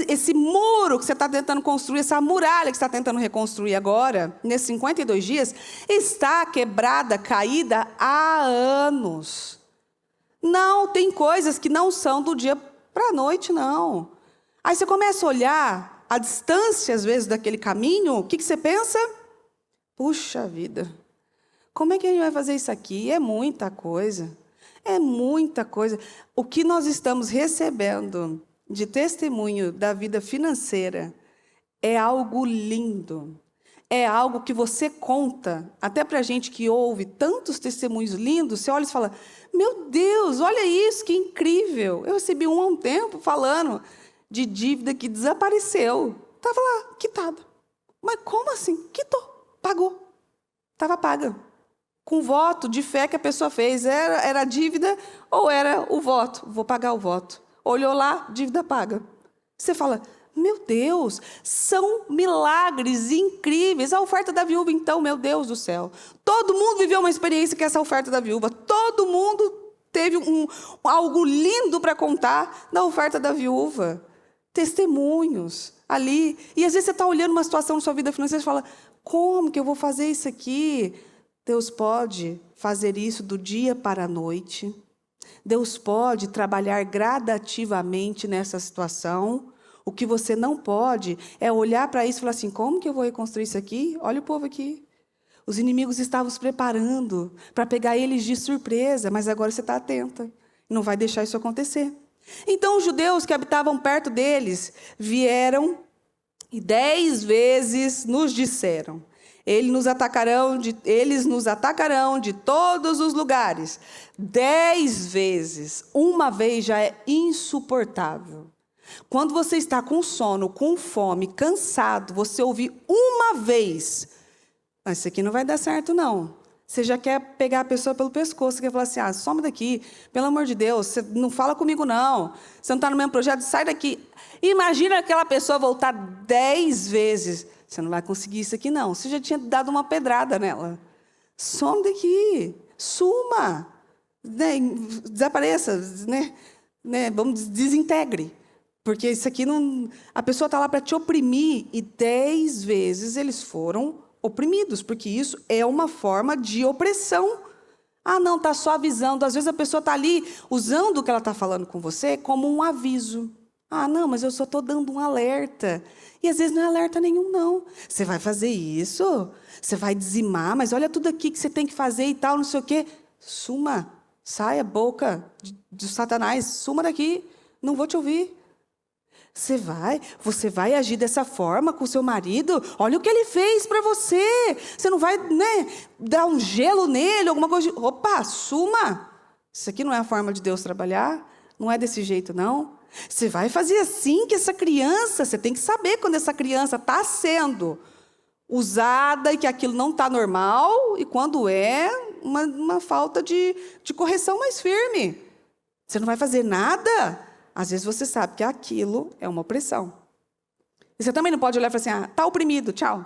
esse muro que você está tentando construir, essa muralha que você está tentando reconstruir agora, nesses 52 dias, está quebrada, caída há anos. Não, tem coisas que não são do dia para a noite, não. Aí você começa a olhar a distância, às vezes, daquele caminho, o que você pensa? Puxa vida, como é que a gente vai fazer isso aqui? É muita coisa, é muita coisa. O que nós estamos recebendo de testemunho da vida financeira é algo lindo. é algo que você conta, até para a gente que ouve tantos testemunhos lindos, você olha e fala, meu Deus, olha isso, que incrível. Eu recebi há um tempo falando de dívida que desapareceu. Estava lá, quitada. Mas como assim? Quitou, pagou. Estava paga. Com voto de fé que a pessoa fez. Era a dívida ou era o voto? Vou pagar o voto. Olhou lá, dívida paga. Você fala, meu Deus, são milagres incríveis. A oferta da viúva, então, meu Deus do céu. Todo mundo viveu uma experiência com essa oferta da viúva. Todo mundo teve algo lindo para contar da oferta da viúva. Testemunhos ali. E às vezes você está olhando uma situação na sua vida financeira e fala, como que eu vou fazer isso aqui? Deus pode fazer isso do dia para a noite. Deus pode trabalhar gradativamente nessa situação. O que você não pode é olhar para isso e falar assim, como que eu vou reconstruir isso aqui? Olha o povo aqui. Os inimigos estavam se preparando para pegar eles de surpresa, mas agora você está atenta. Não vai deixar isso acontecer. Então, os judeus que habitavam perto deles vieram e 10 vezes nos disseram, eles nos atacarão de todos os lugares. 10 vezes. Uma vez já é insuportável. Quando você está com sono, com fome, cansado, você ouvir uma vez, mas isso aqui não vai dar certo, não. Você já quer pegar a pessoa pelo pescoço, você quer falar assim, some daqui, pelo amor de Deus, você não fala comigo, não. Você não está no mesmo projeto, sai daqui. Imagina aquela pessoa voltar 10 vezes. Você não vai conseguir isso aqui, não. Você já tinha dado uma pedrada nela. Some daqui, suma, né? Desapareça, né? Vamos, desintegre. Porque isso aqui não... A pessoa está lá para te oprimir, e 10 vezes eles foram oprimidos, porque isso é uma forma de opressão. Ah, não, está só avisando. Às vezes a pessoa está ali usando o que ela está falando com você como um aviso. Ah, não, mas eu só estou dando um alerta. E às vezes não é alerta nenhum, não. Você vai fazer isso, você vai dizimar, mas olha tudo aqui que você tem que fazer e tal, não sei o quê. Suma, saia, boca de Satanás, suma daqui, não vou te ouvir. Você vai agir dessa forma com o seu marido? Olha o que ele fez para você. Você não vai, dar um gelo nele, alguma coisa. Opa, suma. Isso aqui não é a forma de Deus trabalhar? Não é desse jeito, não? Você vai fazer assim que essa criança, você tem que saber quando essa criança está sendo usada e que aquilo não está normal, e quando é uma falta de correção mais firme. Você não vai fazer nada? Às vezes você sabe que aquilo é uma opressão. E você também não pode olhar e falar assim, está oprimido, tchau.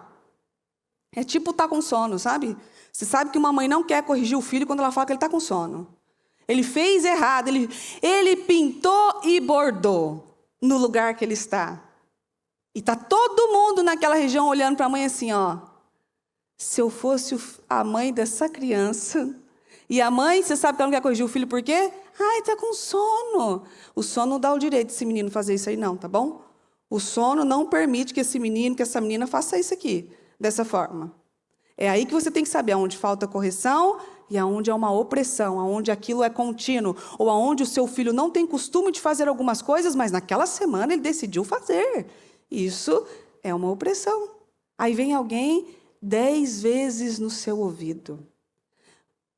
É tipo estar com sono, sabe? Você sabe que uma mãe não quer corrigir o filho quando ela fala que ele está com sono. Ele fez errado, ele pintou e bordou no lugar que ele está. E está todo mundo naquela região olhando para a mãe assim, ó. Se eu fosse a mãe dessa criança... E a mãe, você sabe que ela não quer corrigir o filho por quê? Ai, está com sono. O sono não dá o direito desse menino fazer isso aí, não, tá bom? O sono não permite que esse menino, que essa menina faça isso aqui, dessa forma. É aí que você tem que saber aonde falta correção e aonde é uma opressão, aonde aquilo é contínuo, ou aonde o seu filho não tem costume de fazer algumas coisas, mas naquela semana ele decidiu fazer. Isso é uma opressão. Aí vem alguém 10 vezes no seu ouvido.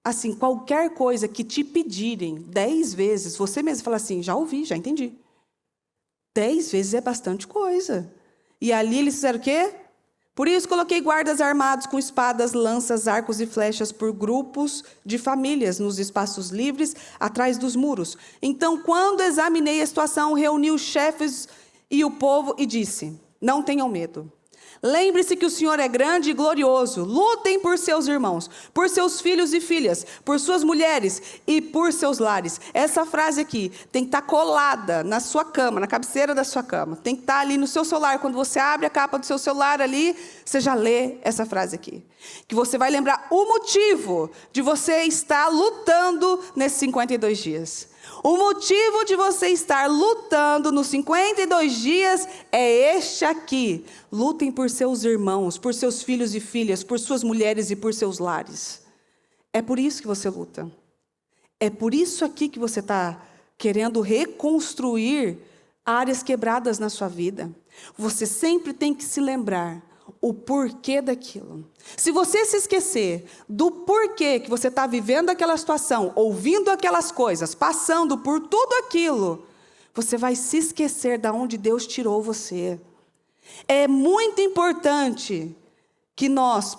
Assim, qualquer coisa que te pedirem 10 vezes, você mesmo fala assim, já ouvi, já entendi. 10 vezes é bastante coisa. E ali eles fizeram o quê? Por isso coloquei guardas armados com espadas, lanças, arcos e flechas por grupos de famílias nos espaços livres atrás dos muros. Então, quando examinei a situação, reuni os chefes e o povo e disse, não tenham medo. Lembre-se que o Senhor é grande e glorioso. Lutem por seus irmãos, por seus filhos e filhas, por suas mulheres e por seus lares. Essa frase aqui tem que estar colada na sua cama, na cabeceira da sua cama. Tem que estar ali no seu celular. Quando você abre a capa do seu celular ali, você já lê essa frase aqui. Que você vai lembrar o motivo de você estar lutando nesses 52 dias. O motivo de você estar lutando nos 52 dias é este aqui. Lutem por seus irmãos, por seus filhos e filhas, por suas mulheres e por seus lares. É por isso que você luta. É por isso aqui que você está querendo reconstruir áreas quebradas na sua vida. Você sempre tem que se lembrar o porquê daquilo. Se você se esquecer do porquê que você está vivendo aquela situação, ouvindo aquelas coisas, passando por tudo aquilo, você vai se esquecer de onde Deus tirou você. É muito importante que nós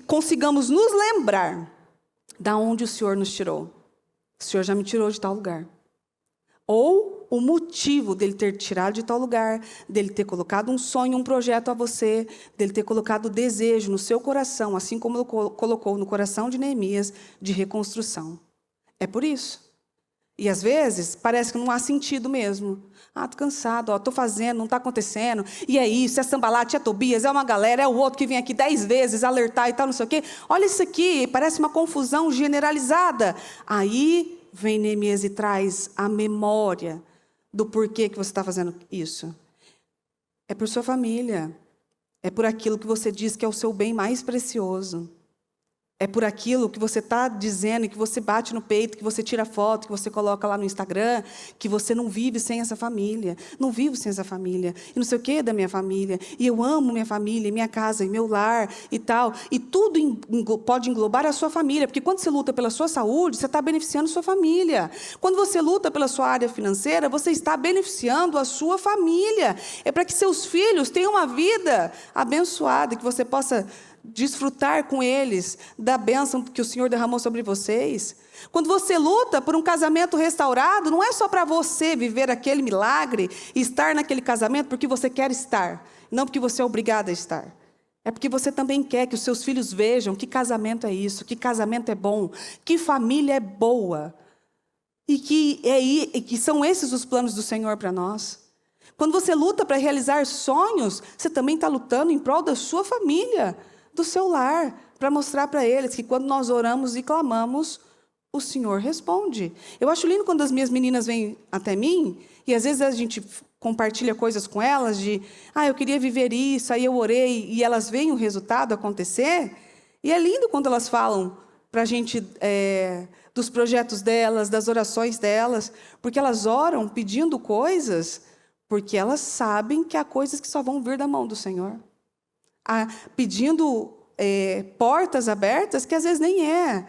consigamos nos lembrar de onde o Senhor nos tirou. O Senhor já me tirou de tal lugar. Ou o motivo dele ter tirado de tal lugar, dele ter colocado um sonho, um projeto a você, dele ter colocado desejo no seu coração, assim como ele colocou no coração de Neemias, de reconstrução. É por isso. E às vezes parece que não há sentido mesmo. Estou cansado, estou fazendo, não está acontecendo. E é isso, é Sambalate, é Tobias, é uma galera, é o outro que vem aqui 10 vezes alertar e tal, não sei o quê. Olha isso aqui, parece uma confusão generalizada. Aí vem Neemias e traz a memória do porquê que você está fazendo isso. É por sua família. É por aquilo que você diz que é o seu bem mais precioso. É por aquilo que você está dizendo, que você bate no peito, que você tira foto, que você coloca lá no Instagram, que você não vive sem essa família. Não vivo sem essa família. E não sei o que da minha família. E eu amo minha família, minha casa, e meu lar e tal. E tudo pode englobar a sua família. Porque quando você luta pela sua saúde, você está beneficiando a sua família. Quando você luta pela sua área financeira, você está beneficiando a sua família. É para que seus filhos tenham uma vida abençoada, que você possa desfrutar com eles da bênção que o Senhor derramou sobre vocês. Quando você luta por um casamento restaurado, não é só para você viver aquele milagre e estar naquele casamento porque você quer estar, não porque você é obrigado a estar. É porque você também quer que os seus filhos vejam que casamento é isso, que casamento é bom, que família é boa. E que são esses os planos do Senhor para nós. Quando você luta para realizar sonhos, você também está lutando em prol da sua família, do seu lar, para mostrar para eles que quando nós oramos e clamamos, o Senhor responde. Eu acho lindo quando as minhas meninas vêm até mim, e às vezes a gente compartilha coisas com elas de, eu queria viver isso, aí eu orei, e elas veem o resultado acontecer, e é lindo quando elas falam para a gente dos projetos delas, das orações delas, porque elas oram pedindo coisas, porque elas sabem que há coisas que só vão vir da mão do Senhor. Pedindo portas abertas que às vezes nem é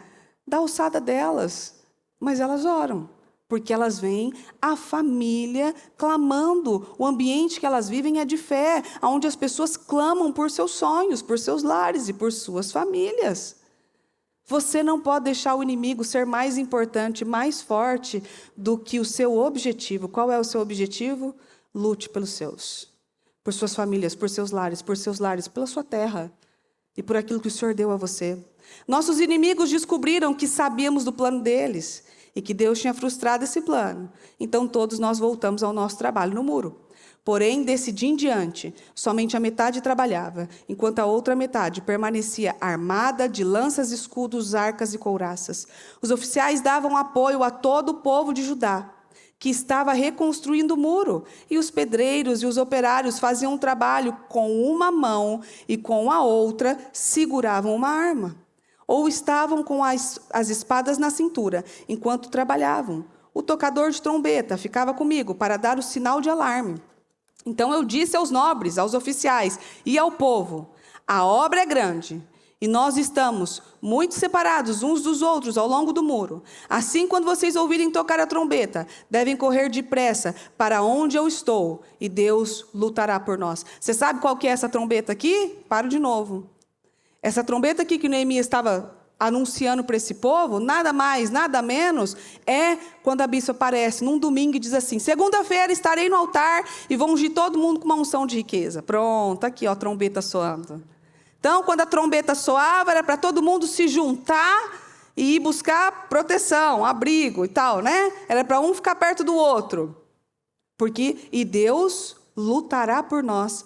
da alçada delas, mas elas oram, porque elas veem a família clamando. O ambiente que elas vivem é de fé, onde as pessoas clamam por seus sonhos, por seus lares e por suas famílias. Você não pode deixar o inimigo ser mais importante, mais forte do que o seu objetivo. Qual é o seu objetivo? Lute pelos seus. Por suas famílias, por seus lares, pela sua terra e por aquilo que o Senhor deu a você. Nossos inimigos descobriram que sabíamos do plano deles e que Deus tinha frustrado esse plano. Então, todos nós voltamos ao nosso trabalho no muro. Porém, desse dia em diante, somente a metade trabalhava, enquanto a outra metade permanecia armada de lanças, escudos, arcas e couraças. Os oficiais davam apoio a todo o povo de Judá, que estava reconstruindo o muro, e os pedreiros e os operários faziam um trabalho com uma mão e com a outra seguravam uma arma, ou estavam com as espadas na cintura, enquanto trabalhavam. O tocador de trombeta ficava comigo para dar o sinal de alarme. Então eu disse aos nobres, aos oficiais e ao povo, a obra é grande, e nós estamos muito separados uns dos outros ao longo do muro. Assim, quando vocês ouvirem tocar a trombeta, devem correr depressa para onde eu estou, e Deus lutará por nós. Você sabe qual que é essa trombeta aqui? Paro de novo. Essa trombeta aqui que Neemias estava anunciando para esse povo, nada mais, nada menos, é quando a bispa aparece num domingo e diz assim, segunda-feira estarei no altar e vou ungir todo mundo com uma unção de riqueza. Pronto, aqui ó, a trombeta soando. Então, quando a trombeta soava, era para todo mundo se juntar e ir buscar proteção, abrigo e tal, né? Era para um ficar perto do outro. E Deus lutará por nós.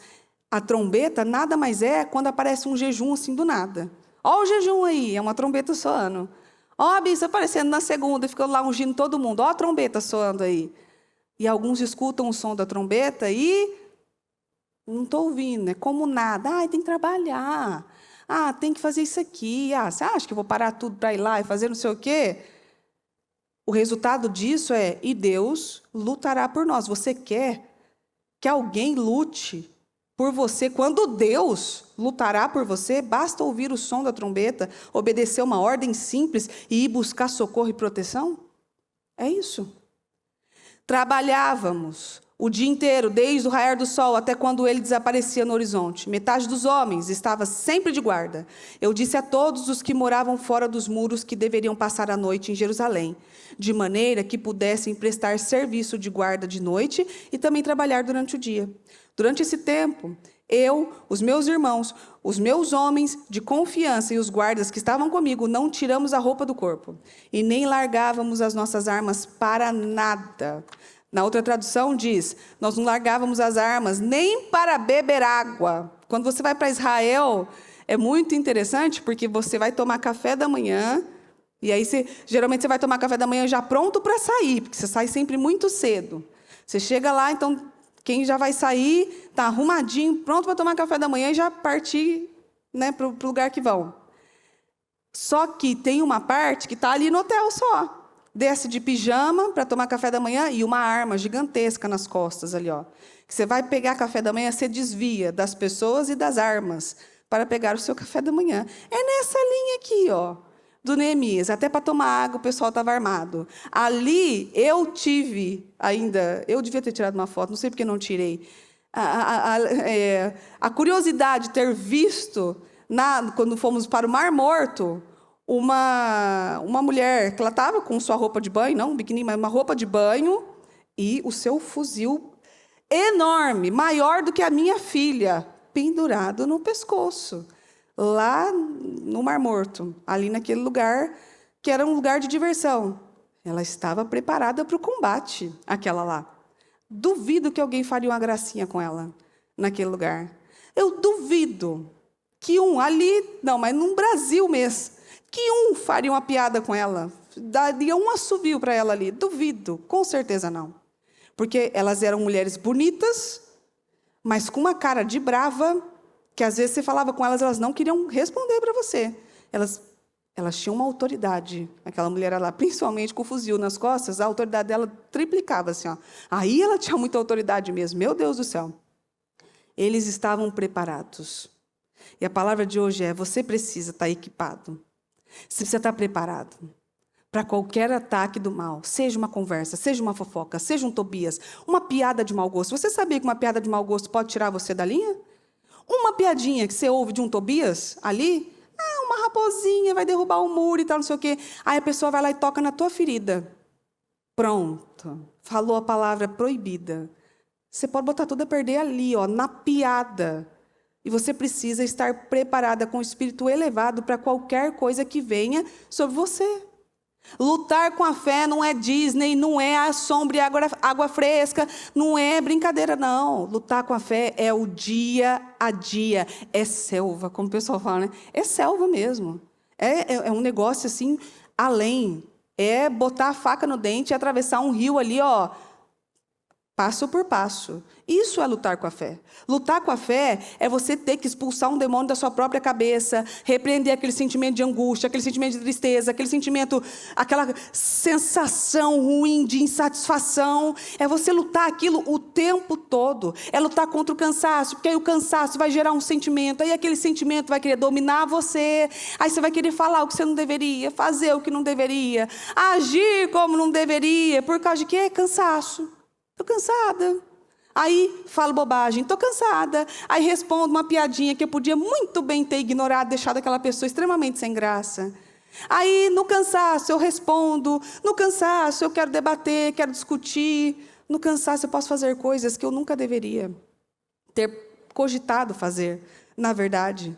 A trombeta nada mais é quando aparece um jejum assim do nada. Ó o jejum aí, é uma trombeta soando. Ó a bispa aparecendo na segunda e ficando lá ungindo todo mundo. Ó a trombeta soando aí. E alguns escutam o som da trombeta e não estou ouvindo, é como nada. Tem que trabalhar. Tem que fazer isso aqui. Você acha que eu vou parar tudo para ir lá e fazer não sei o quê? O resultado disso e Deus lutará por nós. Você quer que alguém lute por você, quando Deus lutará por você, basta ouvir o som da trombeta, obedecer uma ordem simples e ir buscar socorro e proteção? É isso. Trabalhávamos o dia inteiro, desde o raiar do sol até quando ele desaparecia no horizonte. Metade dos homens estava sempre de guarda. Eu disse a todos os que moravam fora dos muros que deveriam passar a noite em Jerusalém, de maneira que pudessem prestar serviço de guarda de noite e também trabalhar durante o dia. Durante esse tempo, eu, os meus irmãos, os meus homens de confiança e os guardas que estavam comigo, não tiramos a roupa do corpo e nem largávamos as nossas armas para nada. Na outra tradução diz, nós não largávamos as armas nem para beber água. Quando você vai para Israel, é muito interessante, porque você vai tomar café da manhã, e aí geralmente você vai tomar café da manhã já pronto para sair, porque você sai sempre muito cedo. Você chega lá, então, quem já vai sair, está arrumadinho, pronto para tomar café da manhã e já partir, né, para o lugar que vão. Só que tem uma parte que está ali no hotel só. Desce de pijama para tomar café da manhã e uma arma gigantesca nas costas ali, ó. Que você vai pegar café da manhã, você desvia das pessoas e das armas para pegar o seu café da manhã. É nessa linha aqui, ó, do Neemias. Até para tomar água o pessoal estava armado. Ali eu tive ainda, eu devia ter tirado uma foto, não sei porque não tirei. A curiosidade de ter visto, quando fomos para o Mar Morto, uma mulher que ela estava com sua roupa de banho, não um biquíni, mas uma roupa de banho, e o seu fuzil enorme, maior do que a minha filha, pendurado no pescoço, lá no Mar Morto, ali naquele lugar que era um lugar de diversão. Ela estava preparada para o combate, aquela lá. Duvido que alguém faria uma gracinha com ela naquele lugar. Eu duvido que mas no Brasil mesmo, que faria uma piada com ela, daria um assovio para ela ali. Duvido, com certeza não. Porque elas eram mulheres bonitas, mas com uma cara de brava, que às vezes você falava com elas, elas não queriam responder para você. Elas tinham uma autoridade, aquela mulher lá, principalmente com o fuzil nas costas, a autoridade dela triplicava assim, ó. Aí ela tinha muita autoridade mesmo, meu Deus do céu. Eles estavam preparados. E a palavra de hoje é, você precisa estar equipado. Você precisa estar preparado para qualquer ataque do mal, seja uma conversa, seja uma fofoca, seja um Tobias, uma piada de mau gosto. Você sabia que uma piada de mau gosto pode tirar você da linha? Uma piadinha que você ouve de um Tobias ali, uma raposinha vai derrubar o muro e tal, não sei o quê. Aí a pessoa vai lá e toca na tua ferida. Pronto, falou a palavra proibida. Você pode botar tudo a perder ali, ó, na piada. E você precisa estar preparada com o espírito elevado para qualquer coisa que venha sobre você. Lutar com a fé não é Disney, não é a sombra e água fresca, não é brincadeira, não. Lutar com a fé é o dia a dia, é selva, como o pessoal fala, né? É selva mesmo. É um negócio assim, além. É botar a faca no dente e atravessar um rio ali, ó, passo por passo. Isso é lutar com a fé. Lutar com a fé é você ter que expulsar um demônio da sua própria cabeça, repreender aquele sentimento de angústia, aquele sentimento de tristeza, aquele sentimento, aquela sensação ruim de insatisfação. É você lutar aquilo o tempo todo. É lutar contra o cansaço, porque aí o cansaço vai gerar um sentimento, aí aquele sentimento vai querer dominar você, aí você vai querer falar o que você não deveria, fazer o que não deveria, agir como não deveria, por causa de quê? Cansaço. Estou cansada. Aí falo bobagem, estou cansada. Aí respondo uma piadinha que eu podia muito bem ter ignorado, deixado aquela pessoa extremamente sem graça. Aí, no cansaço, eu respondo. No cansaço, eu quero debater, quero discutir. No cansaço, eu posso fazer coisas que eu nunca deveria ter cogitado fazer, na verdade.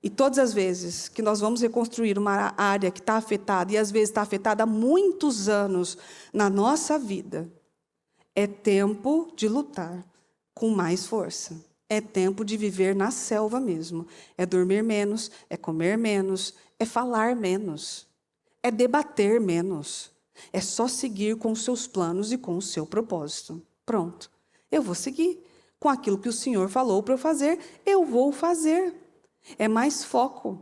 E todas as vezes que nós vamos reconstruir uma área que está afetada, e às vezes está afetada há muitos anos na nossa vida, é tempo de lutar com mais força. É tempo de viver na selva mesmo. É dormir menos, é comer menos, é falar menos, é debater menos. É só seguir com os seus planos e com o seu propósito. Pronto. Eu vou seguir. Com aquilo que o Senhor falou para eu fazer, eu vou fazer. É mais foco,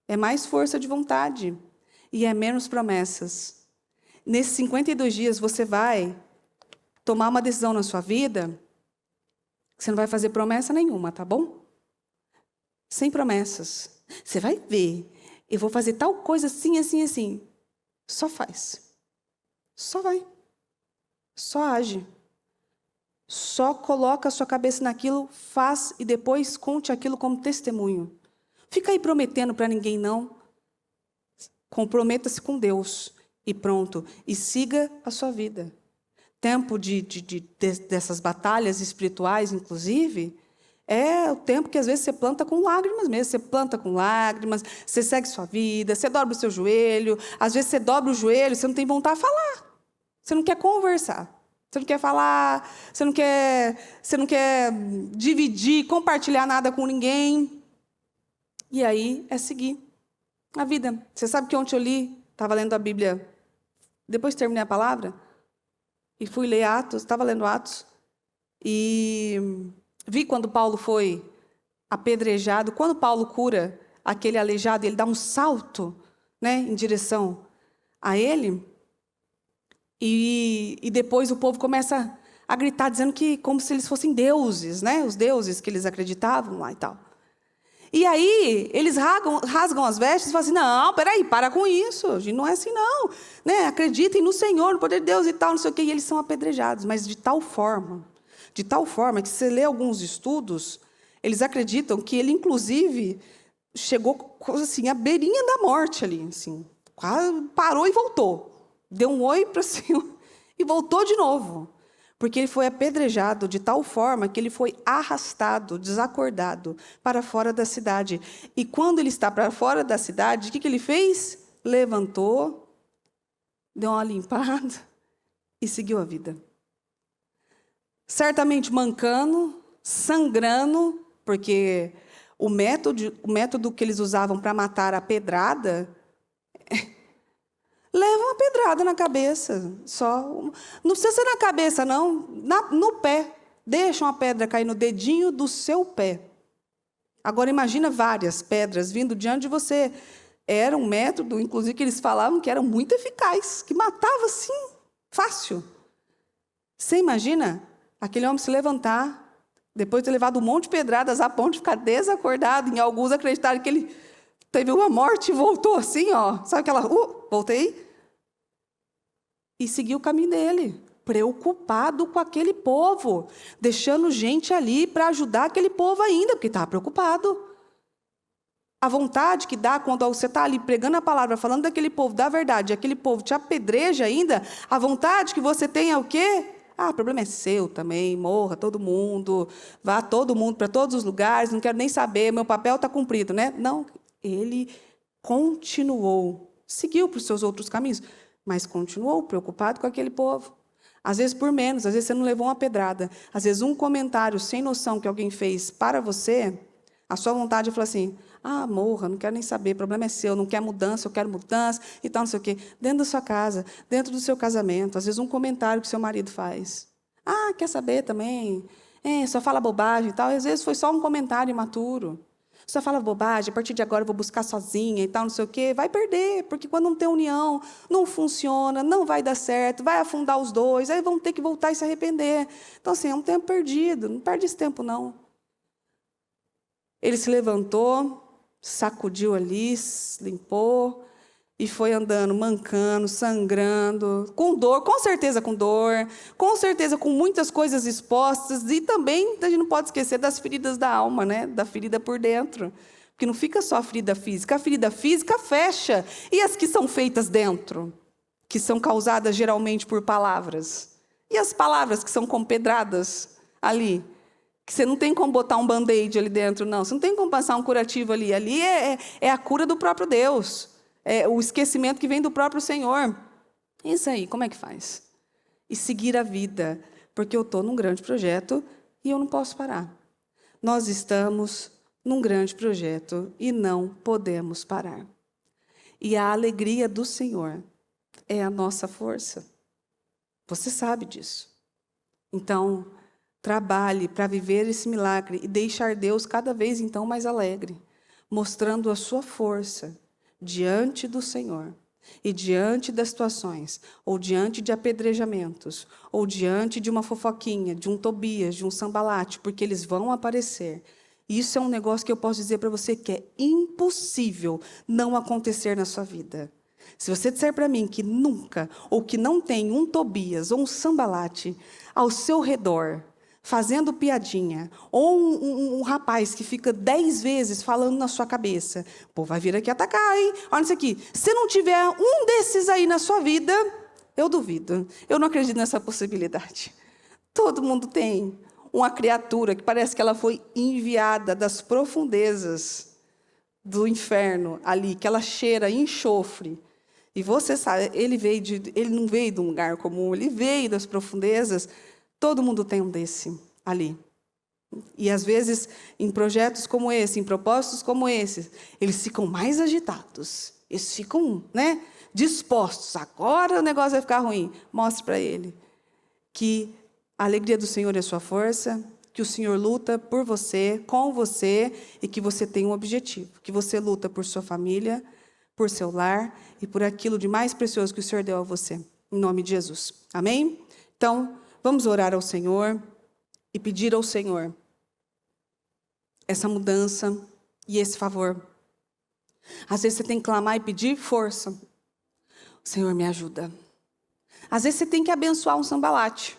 é mais força de vontade e é menos promessas. Nesses 52 dias você vai tomar uma decisão na sua vida que você não vai fazer promessa nenhuma, tá bom? Sem promessas. Você vai ver. Eu vou fazer tal coisa assim, assim, assim. Só faz. Só vai. Só age. Só coloca a sua cabeça naquilo, faz e depois conte aquilo como testemunho. Fica aí prometendo para ninguém, não. Comprometa-se com Deus e pronto. E siga a sua vida. Tempo dessas batalhas espirituais, inclusive, é o tempo que às vezes você planta com lágrimas mesmo. Você planta com lágrimas, você segue sua vida, você dobra o seu joelho. Às vezes você dobra o joelho, você não tem vontade de falar. Você não quer conversar. Você não quer falar, você não quer dividir, compartilhar nada com ninguém. E aí é seguir a vida. Você sabe que ontem eu estava lendo a Bíblia, depois terminei a palavra, e fui ler Atos, estava lendo Atos, e vi quando Paulo foi apedrejado, quando Paulo cura aquele aleijado, ele dá um salto, né, em direção a ele. E depois o povo começa a gritar, dizendo que como se eles fossem deuses, né? Os deuses que eles acreditavam lá e tal. E aí, eles rasgam as vestes e falam assim, não, peraí, para com isso, a gente não é assim não. Né? Acreditem no Senhor, no poder de Deus e tal, não sei o quê. E eles são apedrejados, mas de tal forma que se você lê alguns estudos, eles acreditam que ele, inclusive, chegou assim, à beirinha da morte ali, assim, quase parou e voltou. Deu um oi para cima e voltou de novo. Porque ele foi apedrejado de tal forma que ele foi arrastado, desacordado, para fora da cidade. E quando ele está para fora da cidade, o que ele fez? Levantou, deu uma limpada e seguiu a vida. Certamente mancando, sangrando, porque o método que eles usavam para matar a pedrada... Leva uma pedrada na cabeça, só. Não precisa ser na cabeça, não. No pé. Deixa uma pedra cair no dedinho do seu pé. Agora, imagina várias pedras vindo diante de você. Era um método, inclusive, que eles falavam que era muito eficaz, que matava, assim, fácil. Você imagina aquele homem se levantar, depois de ter levado um monte de pedradas a ponto de ficar desacordado. Em alguns acreditaram que ele teve uma morte e voltou assim, ó. Sabe aquela... voltei. E seguiu o caminho dele, preocupado com aquele povo, deixando gente ali para ajudar aquele povo ainda, porque estava preocupado. A vontade que dá quando você está ali pregando a palavra, falando daquele povo, da verdade, e aquele povo te apedreja ainda, a vontade que você tem é o quê? O problema é seu também, morra todo mundo, vá todo mundo para todos os lugares, não quero nem saber, meu papel está cumprido, né? Não, ele continuou, seguiu para os seus outros caminhos, mas continuou preocupado com aquele povo. Às vezes por menos, às vezes você não levou uma pedrada, às vezes um comentário sem noção que alguém fez para você, a sua vontade é falar assim, morra, não quero nem saber, o problema é seu, não quer mudança, eu quero mudança e tal, não sei o quê. Dentro da sua casa, dentro do seu casamento, às vezes um comentário que seu marido faz. Quer saber também? Só fala bobagem e tal. Às vezes foi só um comentário imaturo. Só fala bobagem, a partir de agora eu vou buscar sozinha e tal, não sei o quê. Vai perder, porque quando não tem união, não funciona, não vai dar certo, vai afundar os dois, aí vão ter que voltar e se arrepender. Então, assim, é um tempo perdido, não perde esse tempo, não. Ele se levantou, sacudiu ali, limpou e foi andando, mancando, sangrando, com dor, com certeza com muitas coisas expostas e também a gente não pode esquecer das feridas da alma, né? Da ferida por dentro, porque não fica só a ferida física fecha e as que são feitas dentro, que são causadas geralmente por palavras e as palavras que são como pedradas ali. Que você não tem como botar um band-aid ali dentro, não. Você não tem como passar um curativo ali. Ali é a cura do próprio Deus. É o esquecimento que vem do próprio Senhor. Isso aí, como é que faz? E seguir a vida. Porque eu estou num grande projeto e eu não posso parar. Nós estamos num grande projeto e não podemos parar. E a alegria do Senhor é a nossa força. Você sabe disso. Então, trabalhe para viver esse milagre e deixar Deus cada vez, então, mais alegre, mostrando a sua força diante do Senhor, E diante das situações, ou diante de apedrejamentos, ou diante de uma fofoquinha, de um Tobias, de um Sambalate, porque eles vão aparecer. Isso é um negócio que eu posso dizer para você que é impossível não acontecer na sua vida. Se você disser para mim que nunca, ou que não tem um Tobias ou um Sambalate ao seu redor, fazendo piadinha, ou um rapaz que fica 10 vezes falando na sua cabeça, pô, vai vir aqui atacar, hein? Olha isso aqui. Se não tiver um desses aí na sua vida, eu duvido. Eu não acredito nessa possibilidade. Todo mundo tem uma criatura que parece que ela foi enviada das profundezas do inferno ali, que ela cheira enxofre. E você sabe, ele não veio de um lugar comum, ele veio das profundezas. Todo mundo tem um desse ali. E, às vezes, em projetos como esse, em propósitos como esses, eles ficam mais agitados. Eles ficam, dispostos. Agora o negócio vai ficar ruim. Mostre para ele que a alegria do Senhor é sua força, que o Senhor luta por você, com você, e que você tem um objetivo. Que você luta por sua família, por seu lar e por aquilo de mais precioso que o Senhor deu a você. Em nome de Jesus. Amém? Então, vamos orar ao Senhor e pedir ao Senhor essa mudança e esse favor. Às vezes você tem que clamar e pedir força. Senhor, me ajuda. Às vezes você tem que abençoar um Sambalate.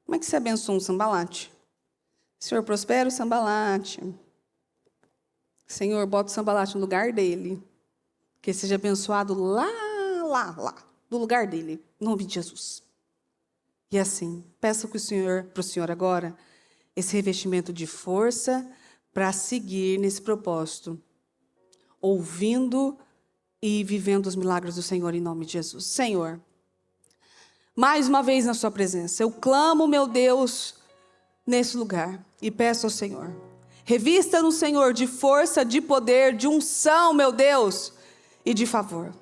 Como é que você abençoa um Sambalate? Senhor, prospera o Sambalate. Senhor, bota o Sambalate no lugar dele. Que ele seja abençoado lá, do lugar dele. Em nome de Jesus. E assim, peço para o Senhor agora esse revestimento de força para seguir nesse propósito, ouvindo e vivendo os milagres do Senhor em nome de Jesus. Senhor, mais uma vez na sua presença, eu clamo, meu Deus, nesse lugar e peço ao Senhor, revista no Senhor de força, de poder, de unção, meu Deus, e de favor.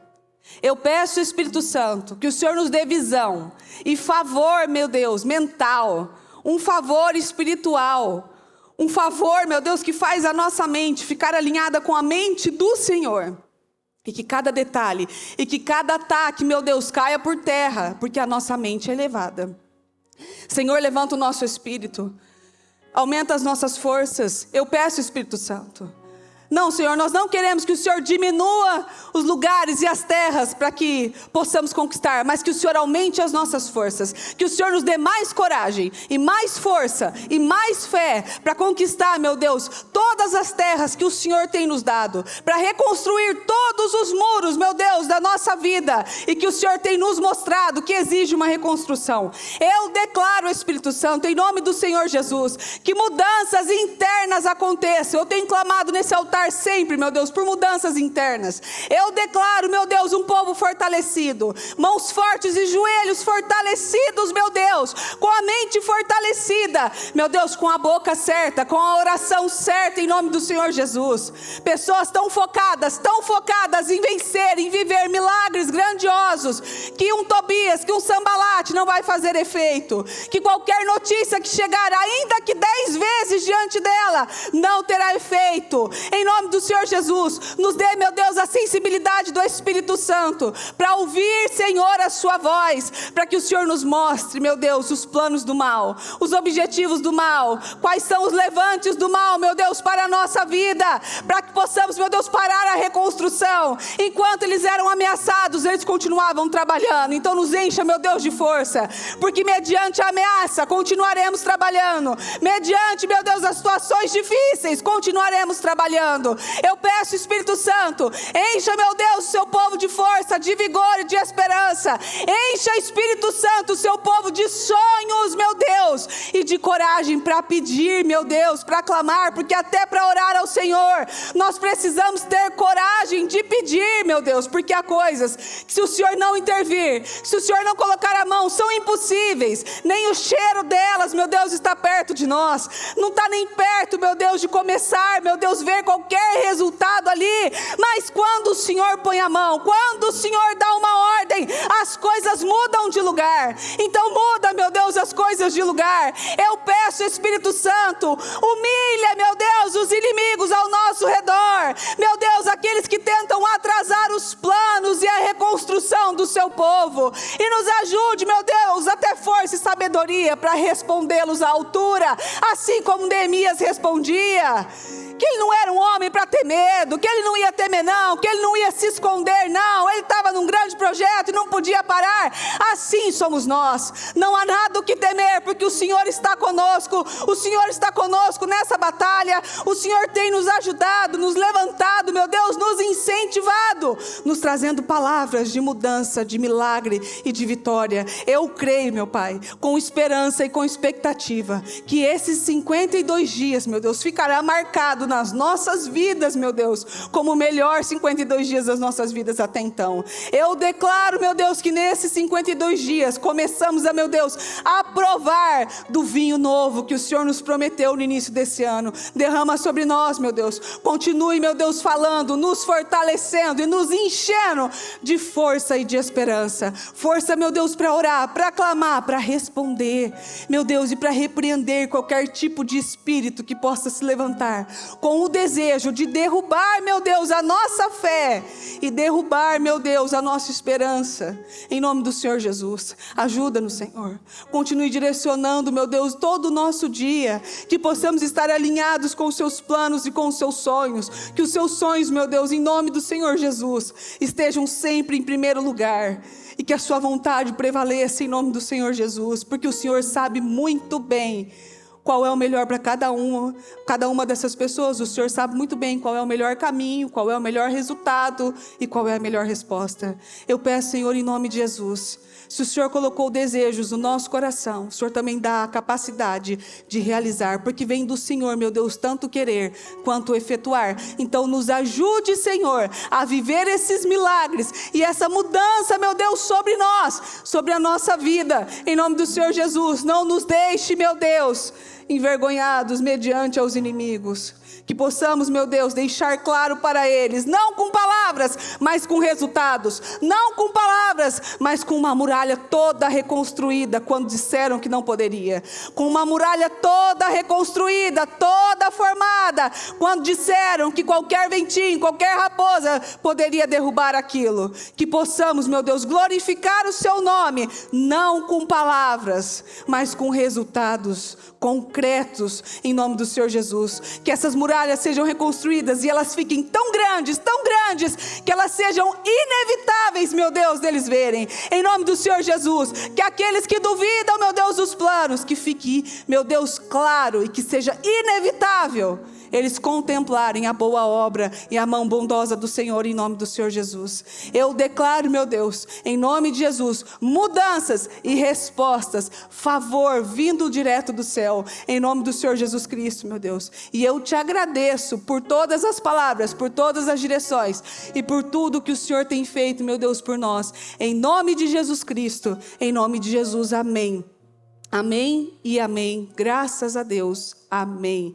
Eu peço, Espírito Santo, que o Senhor nos dê visão e favor, meu Deus, mental, um favor espiritual, um favor, meu Deus, que faz a nossa mente ficar alinhada com a mente do Senhor. E que cada detalhe, e que cada ataque, meu Deus, caia por terra, porque a nossa mente é elevada. Senhor, levanta o nosso espírito, aumenta as nossas forças. Eu peço, Espírito Santo. Não, Senhor, nós não queremos que o Senhor diminua os lugares e as terras para que possamos conquistar, mas que o Senhor aumente as nossas forças, que o Senhor nos dê mais coragem e mais força e mais fé para conquistar, meu Deus, todas as terras que o Senhor tem nos dado, para reconstruir todos os muros, meu Deus, da nossa vida e que o Senhor tem nos mostrado que exige uma reconstrução. Eu declaro, Espírito Santo, em nome do Senhor Jesus, que mudanças internas aconteçam. Eu tenho clamado nesse altar sempre, meu Deus, por mudanças internas. Eu declaro, meu Deus, um povo fortalecido, mãos fortes e joelhos fortalecidos, meu Deus, com a mente fortalecida, meu Deus, com a boca certa, com a oração certa, em nome do Senhor Jesus. Pessoas tão focadas em vencer, em viver milagres grandiosos, que um Tobias, que um Sambalate não vai fazer efeito, que qualquer notícia que chegar, ainda que 10 vezes diante dela, não terá efeito. Em nome do Senhor Jesus, nos dê, meu Deus, a sensibilidade do Espírito Santo, para ouvir, Senhor, a sua voz, para que o Senhor nos mostre, meu Deus, os planos do mal, os objetivos do mal, quais são os levantes do mal, meu Deus, para a nossa vida, para que possamos, meu Deus, parar a reconstrução. Enquanto eles eram ameaçados, eles continuavam trabalhando. Então nos encha, meu Deus, de força, porque mediante a ameaça, continuaremos trabalhando, mediante, meu Deus, as situações difíceis, continuaremos trabalhando. Eu peço, Espírito Santo, encha, meu Deus, o seu povo de força, de vigor e de esperança. Encha, Espírito Santo, o seu povo de sonhos, meu Deus, e de coragem para pedir, meu Deus, para clamar, porque até para orar ao Senhor, nós precisamos ter coragem de pedir, meu Deus, porque há coisas que, se o Senhor não intervir, se o Senhor não colocar a mão, são impossíveis. Nem o cheiro delas, meu Deus, está perto de nós. Não está nem perto, meu Deus, de começar, meu Deus, ver qualquer resultado ali, mas quando o Senhor põe a mão, quando o Senhor dá uma ordem, as coisas mudam de lugar. Então muda, meu Deus, as coisas de lugar. Eu peço, Espírito Santo, humilha, meu Deus, os inimigos ao nosso redor, meu Deus, aqueles que tentam atrasar os planos e a reconstrução reconstrução do seu povo. E nos ajude, meu Deus, a ter força e sabedoria para respondê-los à altura, assim como Neemias respondia. Que ele não era um homem para ter medo, que ele não ia temer não, que ele não ia se esconder não, ele estava num grande projeto e não podia parar. Assim somos nós, não há nada o que temer, porque o Senhor está conosco, o Senhor está conosco nessa batalha, o Senhor tem nos ajudado, nos levantado, meu Deus, nos incentivado, nos trazendo palavras de mudança, de milagre e de vitória. Eu creio, meu Pai, com esperança e com expectativa, que esses 52 dias, meu Deus, ficará marcado nas nossas vidas, meu Deus, como o melhor 52 dias das nossas vidas até então. Eu declaro, meu Deus, que nesses 52 dias começamos a, meu Deus, a provar do vinho novo que o Senhor nos prometeu no início desse ano. Derrama sobre nós, meu Deus. Continue, meu Deus, falando, nos fortalecendo e nos enchendo de força e de esperança. Força, meu Deus, para orar, para clamar, para responder, meu Deus, e para repreender qualquer tipo de espírito que possa se levantar com o desejo de derrubar, meu Deus, a nossa fé e derrubar, meu Deus, a nossa esperança. Em nome do Senhor Jesus, ajuda-nos, Senhor. Continue direcionando, meu Deus, todo o nosso dia, que possamos estar alinhados com os seus planos e com os seus sonhos, que os seus sonhos, meu Deus, em nome do Senhor Jesus, estejam sempre em primeiro lugar. E que a sua vontade prevaleça em nome do Senhor Jesus, porque o Senhor sabe muito bem qual é o melhor para cada uma dessas pessoas. O Senhor sabe muito bem qual é o melhor caminho, qual é o melhor resultado e qual é a melhor resposta. Eu peço, Senhor, em nome de Jesus, se o Senhor colocou desejos no nosso coração, o Senhor também dá a capacidade de realizar, porque vem do Senhor, meu Deus, tanto querer quanto efetuar. Então nos ajude, Senhor, a viver esses milagres e essa mudança, meu Deus, sobre nós, sobre a nossa vida, em nome do Senhor Jesus. Não nos deixe, meu Deus, envergonhados mediante aos inimigos. Que possamos, meu Deus, deixar claro para eles, não com palavras, mas com resultados. Não com palavras, mas com uma muralha toda reconstruída, quando disseram que não poderia. Com uma muralha toda reconstruída, toda formada, quando disseram que qualquer ventinho, qualquer raposa poderia derrubar aquilo. Que possamos, meu Deus, glorificar o seu nome, não com palavras, mas com resultados concretos, em nome do Senhor Jesus. Que essas muralhas sejam reconstruídas e elas fiquem tão grandes, que elas sejam inevitáveis, meu Deus, deles verem, em nome do Senhor Jesus. Que aqueles que duvidam, meu Deus, dos planos, que fique, meu Deus, claro e que seja inevitável eles contemplarem a boa obra e a mão bondosa do Senhor, em nome do Senhor Jesus. Eu declaro, meu Deus, em nome de Jesus, mudanças e respostas, favor vindo direto do céu, em nome do Senhor Jesus Cristo, meu Deus. E eu te agradeço por todas as palavras, por todas as direções e por tudo que o Senhor tem feito, meu Deus, por nós, em nome de Jesus Cristo, em nome de Jesus, amém. Amém e amém. Graças a Deus, amém.